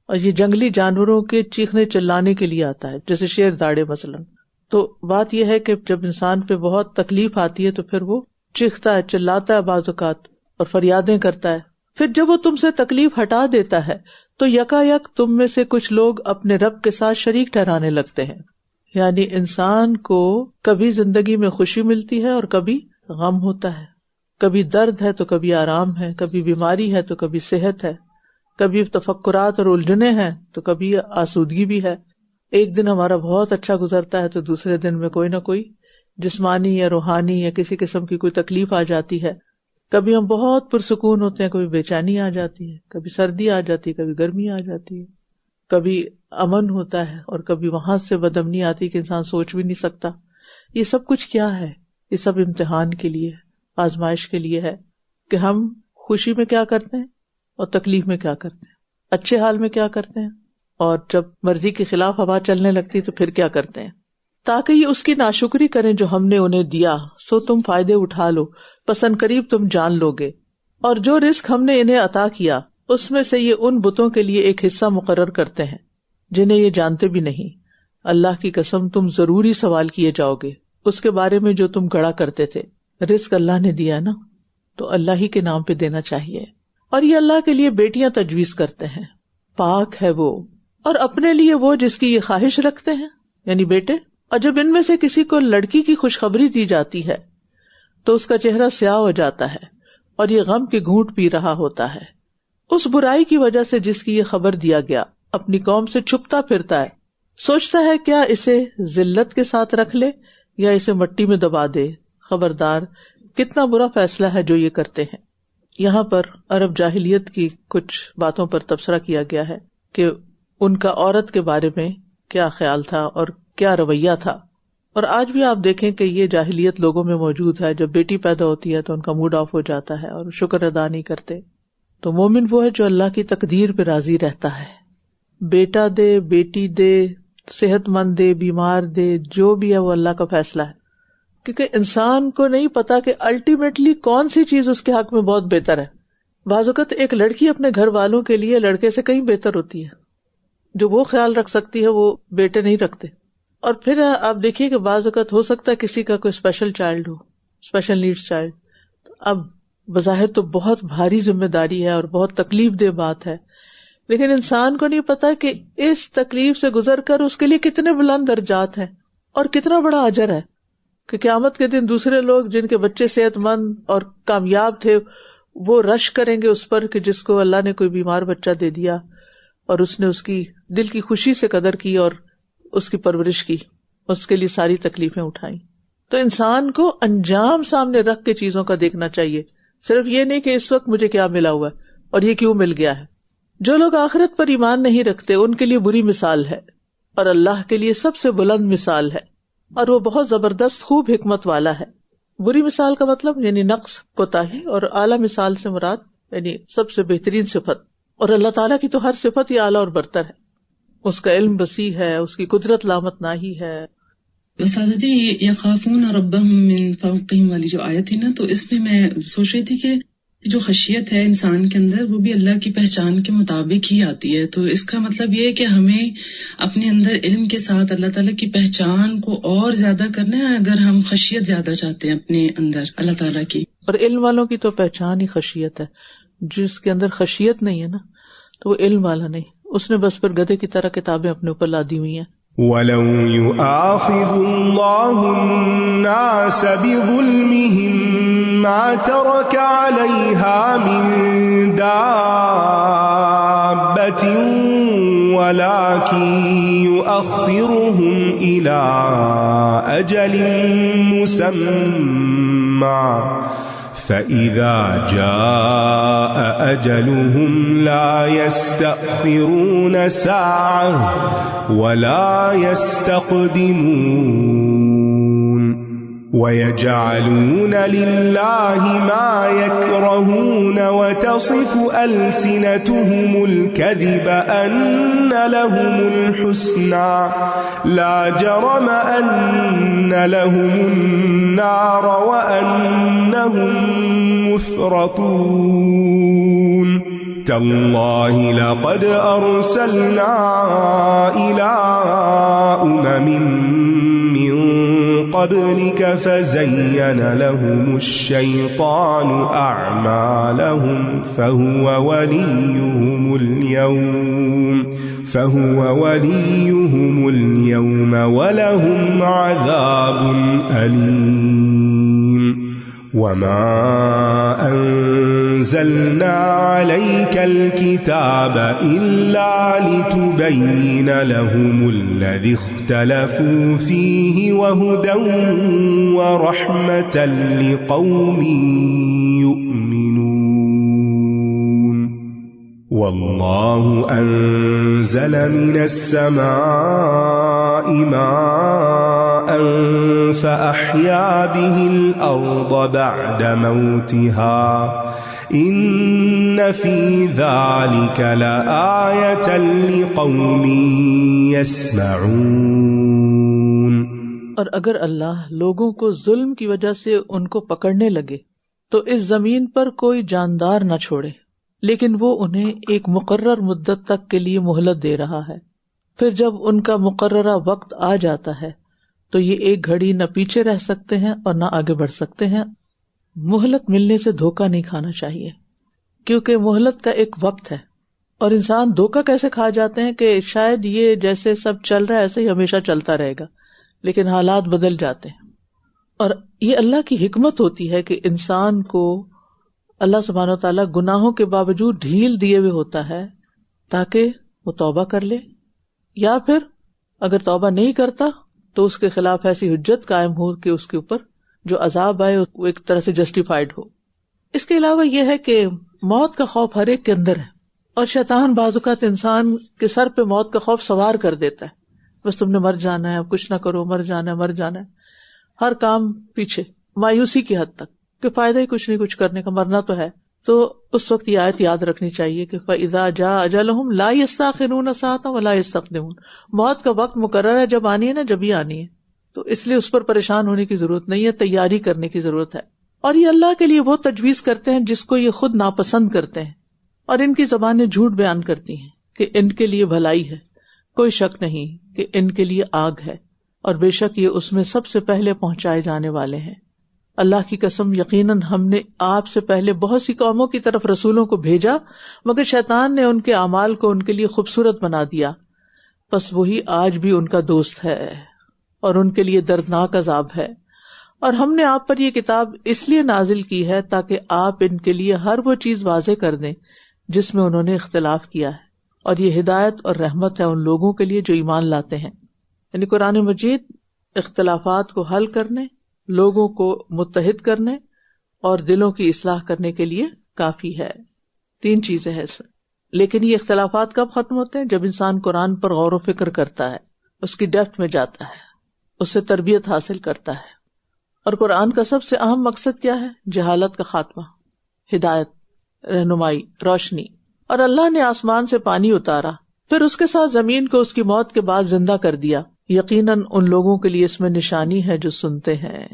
اور یہ جنگلی جانوروں کے چیخنے چلانے کے لیے آتا ہے، جیسے شیر داڑے مثلاً۔ تو بات یہ ہے کہ جب انسان پہ بہت تکلیف آتی ہے تو پھر وہ چیختا ہے، چلاتا ہے بعض اوقات اور فریادیں کرتا ہے۔ پھر جب وہ تم سے تکلیف ہٹا دیتا ہے تو یکایک تم میں سے کچھ لوگ اپنے رب کے ساتھ شریک ٹھہرانے لگتے ہیں۔ یعنی انسان کو کبھی زندگی میں خوشی ملتی ہے اور کبھی غم ہوتا ہے، کبھی درد ہے تو کبھی آرام ہے، کبھی بیماری ہے تو کبھی صحت ہے، کبھی تفکرات اور الجھنیں ہیں تو کبھی آسودگی بھی ہے۔ ایک دن ہمارا بہت اچھا گزرتا ہے تو دوسرے دن میں کوئی نہ کوئی جسمانی یا روحانی یا کسی قسم کی کوئی تکلیف آ جاتی ہے۔ کبھی ہم بہت پرسکون ہوتے ہیں، کبھی بے چینی آ جاتی ہے، کبھی سردی آ جاتی ہے، کبھی گرمی آ جاتی ہے، کبھی امن ہوتا ہے اور کبھی وہاں سے بدامنی آتی کہ انسان سوچ بھی نہیں سکتا۔ یہ سب کچھ کیا ہے؟ یہ سب امتحان کے لیے، آزمائش کے لیے ہے کہ ہم خوشی میں کیا کرتے ہیں اور تکلیف میں کیا کرتے ہیں، اچھے حال میں کیا کرتے ہیں اور جب مرضی کے خلاف ہوا چلنے لگتی تو پھر کیا کرتے ہیں، تاکہ یہ اس کی ناشکری کریں جو ہم نے انہیں دیا، سو تم فائدے اٹھا لو، پس ان قریب تم جان لو گے۔ اور جو رزق ہم نے انہیں عطا کیا اس میں سے یہ ان بتوں کے لیے ایک حصہ مقرر کرتے ہیں جنہیں یہ جانتے بھی نہیں. اللہ کی قسم تم ضروری سوال کیے جاؤ گے اس کے بارے میں جو تم گڑا کرتے تھے. رزق اللہ نے دیا نا تو اللہ ہی کے نام پہ دینا چاہیے. اور یہ اللہ کے لیے بیٹیاں تجویز کرتے ہیں، پاک ہے وہ، اور اپنے لیے وہ جس کی یہ خواہش رکھتے ہیں یعنی بیٹے. اور جب ان میں سے کسی کو لڑکی کی خوشخبری دی جاتی ہے تو اس کا چہرہ سیاہ ہو جاتا ہے اور یہ غم کے گھونٹ پی رہا ہوتا ہے اس برائی کی وجہ سے جس کی یہ خبر دیا گیا. اپنی قوم سے چھپتا پھرتا ہے، سوچتا ہے کیا اسے ذلت کے ساتھ رکھ لے یا اسے مٹی میں دبا دے. خبردار کتنا برا فیصلہ ہے جو یہ کرتے ہیں. یہاں پر عرب جاہلیت کی کچھ باتوں پر تبصرہ کیا گیا ہے کہ ان کا عورت کے بارے میں کیا خیال تھا اور کیا رویہ تھا. اور آج بھی آپ دیکھیں کہ یہ جاہلیت لوگوں میں موجود ہے. جب بیٹی پیدا ہوتی ہے تو ان کا موڈ آف ہو جاتا ہے اور شکر ادا نہیں کرتے. تو مومن وہ ہے جو اللہ کی تقدیر پہ راضی رہتا ہے. بیٹا دے، بیٹی دے، صحت مند دے، بیمار دے، جو بھی ہے وہ اللہ کا فیصلہ ہے. کیونکہ انسان کو نہیں پتا کہ الٹیمیٹلی کون سی چیز اس کے حق میں بہت بہتر ہے. بعض اوقات ایک لڑکی اپنے گھر والوں کے لیے لڑکے سے کہیں بہتر ہوتی ہے. جو وہ خیال رکھ سکتی ہے وہ بیٹے نہیں رکھتے. اور پھر آپ دیکھیے کہ بعض اوقات ہو سکتا ہے کسی کا کوئی special child who, special needs child. اب بظاہر تو بہت بھاری ذمہ داری ہے اور بہت تکلیف دہ بات ہے، لیکن انسان کو نہیں پتا کہ اس تکلیف سے گزر کر اس کے لیے کتنے بلند درجات ہیں اور کتنا بڑا اجر ہے. کہ قیامت کے دن دوسرے لوگ جن کے بچے صحت مند اور کامیاب تھے وہ رش کریں گے اس پر کہ جس کو اللہ نے کوئی بیمار بچہ دے دیا اور اس نے اس کی دل کی خوشی سے قدر کی اور اس کی پرورش کی، اس کے لیے ساری تکلیفیں اٹھائیں. تو انسان کو انجام سامنے رکھ کے چیزوں کا دیکھنا چاہیے، صرف یہ نہیں کہ اس وقت مجھے کیا ملا ہوا ہے اور یہ کیوں مل گیا ہے. جو لوگ آخرت پر ایمان نہیں رکھتے ان کے لیے بری مثال ہے اور اللہ کے لیے سب سے بلند مثال ہے اور وہ بہت زبردست خوب حکمت والا ہے. بری مثال کا مطلب یعنی نقص، کوتاہی، اور اعلیٰ مثال سے مراد یعنی سب سے بہترین صفت. اور اللہ تعالیٰ کی تو ہر صفت ہی اعلیٰ اور برتر ہے. اس کا علم وسیع ہے، اس کی قدرت لامتناہی ہے. استاذہ جی، یخافون ربہم من فوقہم والی جو آیت ہے نا، تو اس میں میں سوچ رہی تھی کہ جو خشیت ہے انسان کے اندر وہ بھی اللہ کی پہچان کے مطابق ہی آتی ہے. تو اس کا مطلب یہ ہے کہ ہمیں اپنے اندر علم کے ساتھ اللہ تعالیٰ کی پہچان کو اور زیادہ کرنا ہے اگر ہم خشیت زیادہ چاہتے ہیں اپنے اندر اللہ تعالیٰ کی. اور علم والوں کی تو پہچان ہی خشیت ہے. جس کے اندر خشیت نہیں ہے نا تو وہ علم والا نہیں، اس نے بس پھر گدھے کی طرح کتابیں اپنے اوپر لادی ہوئی ہیں. وَلَوْ يُؤَاخِذُ اللَّهُ النَّاسَ بِظُلْمِهِمْ مَا تَرَكَ عَلَيْهَا مِن دَابَّةٍ وَلَكِن يُؤَخِّرُهُمْ إِلَىٰ أَجَلٍ مُّسَمًّى فَإِذَا جَاءَ أَجَلُهُمْ لَا يَسْتَأْخِرُونَ سَاعَةً وَلَا يَسْتَقْدِمُونَ وَيَجْعَلُونَ لِلَّهِ مَا يَكْرَهُونَ وَتَصِفُ أَلْسِنَتُهُمُ الْكَذِبَ أَنَّ لَهُمُ الْحُسْنَى لَا جَرَمَ أَنَّ لَهُمُ النَّارَ وَأَنَّهُمْ مُفْرَطُونَ تَاللَّهِ لَقَدْ أَرْسَلْنَا إِلَىٰ أُمَمٍ مِّن قَبْلِكَ فَزَيَّنَ لَهُمُ الشَّيْطَانُ أَعْمَالَهُمْ فَهُوَ وَلِيُّهُمُ الْيَوْمَ وَلَهُمْ عَذَابٌ أَلِيمٌ. وَمَا أَنزَلْنَا عَلَيْكَ الْكِتَابَ إِلَّا لِتُبَيِّنَ لَهُمُ الَّذِي اخْتَلَفُوا فِيهِ وَهُدًى وَرَحْمَةً لِقَوْمٍ يُؤْمِنُونَ. وَاللَّهُ أَنزَلَ مِنَ السَّمَاءِ مَاءً فَأَحْيَا بِهِ الْأَرْضَ بَعْدَ مَوْتِهَا إِنَّ فِي ذَلِكَ لَآيَةً لِقَوْمٍ يَسْمَعُونَ. اور اگر اللہ لوگوں کو ظلم کی وجہ سے ان کو پکڑنے لگے تو اس زمین پر کوئی جاندار نہ چھوڑے لیکن وہ انہیں ایک مقرر مدت تک کے لیے مہلت دے رہا ہے. پھر جب ان کا مقررہ وقت آ جاتا ہے تو یہ ایک گھڑی نہ پیچھے رہ سکتے ہیں اور نہ آگے بڑھ سکتے ہیں. مہلت ملنے سے دھوکہ نہیں کھانا چاہیے، کیونکہ مہلت کا ایک وقت ہے، اور انسان دھوکہ کیسے کھا جاتے ہیں کہ شاید یہ جیسے سب چل رہا ہے ایسے ہی ہمیشہ چلتا رہے گا، لیکن حالات بدل جاتے ہیں. اور یہ اللہ کی حکمت ہوتی ہے کہ انسان کو اللہ سبحانہ وتعالیٰ گناہوں کے باوجود ڈھیل دیے ہوئے ہوتا ہے تاکہ وہ توبہ کر لے، یا پھر اگر توبہ نہیں کرتا تو اس کے خلاف ایسی حجت قائم ہو کہ اس کے اوپر جو عذاب آئے وہ ایک طرح سے جسٹیفائڈ ہو. اس کے علاوہ یہ ہے کہ موت کا خوف ہر ایک کے اندر ہے، اور شیطان بعض اوقات انسان کے سر پہ موت کا خوف سوار کر دیتا ہے. بس تم نے مر جانا ہے، اب کچھ نہ کرو، مر جانا ہے، مر جانا ہے، ہر کام پیچھے، مایوسی کی حد تک کہ فائدہ ہی کچھ نہیں کچھ کرنے کا، مرنا تو ہے. تو اس وقت یہ آیت یاد رکھنی چاہیے کہ فَإِذَا جَاءَ أَجَلُهُمْ لَا يَسْتَأْخِرُونَ سَاعَةً وَلَا يَسْتَقْدِمُونَ. موت کا وقت مقرر ہے، جب آنی ہے نا جب ہی آنی ہے، تو اس لیے اس پر پریشان ہونے کی ضرورت نہیں ہے، تیاری کرنے کی ضرورت ہے. اور یہ اللہ کے لیے وہ تجویز کرتے ہیں جس کو یہ خود ناپسند کرتے ہیں، اور ان کی زبانیں جھوٹ بیان کرتی ہیں کہ ان کے لیے بھلائی ہے. کوئی شک نہیں کہ ان کے لیے آگ ہے، اور بے شک یہ اس میں سب سے پہلے پہنچائے جانے والے ہیں. اللہ کی قسم، یقیناً ہم نے آپ سے پہلے بہت سی قوموں کی طرف رسولوں کو بھیجا، مگر شیطان نے ان کے اعمال کو ان کے لیے خوبصورت بنا دیا، بس وہی آج بھی ان کا دوست ہے اور ان کے لیے دردناک عذاب ہے. اور ہم نے آپ پر یہ کتاب اس لیے نازل کی ہے تاکہ آپ ان کے لیے ہر وہ چیز واضح کر دیں جس میں انہوں نے اختلاف کیا ہے، اور یہ ہدایت اور رحمت ہے ان لوگوں کے لیے جو ایمان لاتے ہیں. یعنی قرآن مجید اختلافات کو حل کرنے، لوگوں کو متحد کرنے اور دلوں کی اصلاح کرنے کے لیے کافی ہے. 3 چیزیں ہیں اس میں. لیکن یہ اختلافات کب ختم ہوتے ہیں؟ جب انسان قرآن پر غور و فکر کرتا ہے، اس کی ڈیپتھ میں جاتا ہے، اس سے تربیت حاصل کرتا ہے. اور قرآن کا سب سے اہم مقصد کیا ہے؟ جہالت کا خاتمہ، ہدایت، رہنمائی، روشنی. اور اللہ نے آسمان سے پانی اتارا، پھر اس کے ساتھ زمین کو اس کی موت کے بعد زندہ کر دیا. یقیناً ان لوگوں کے لیے اس میں نشانی ہے جو سنتے ہیں.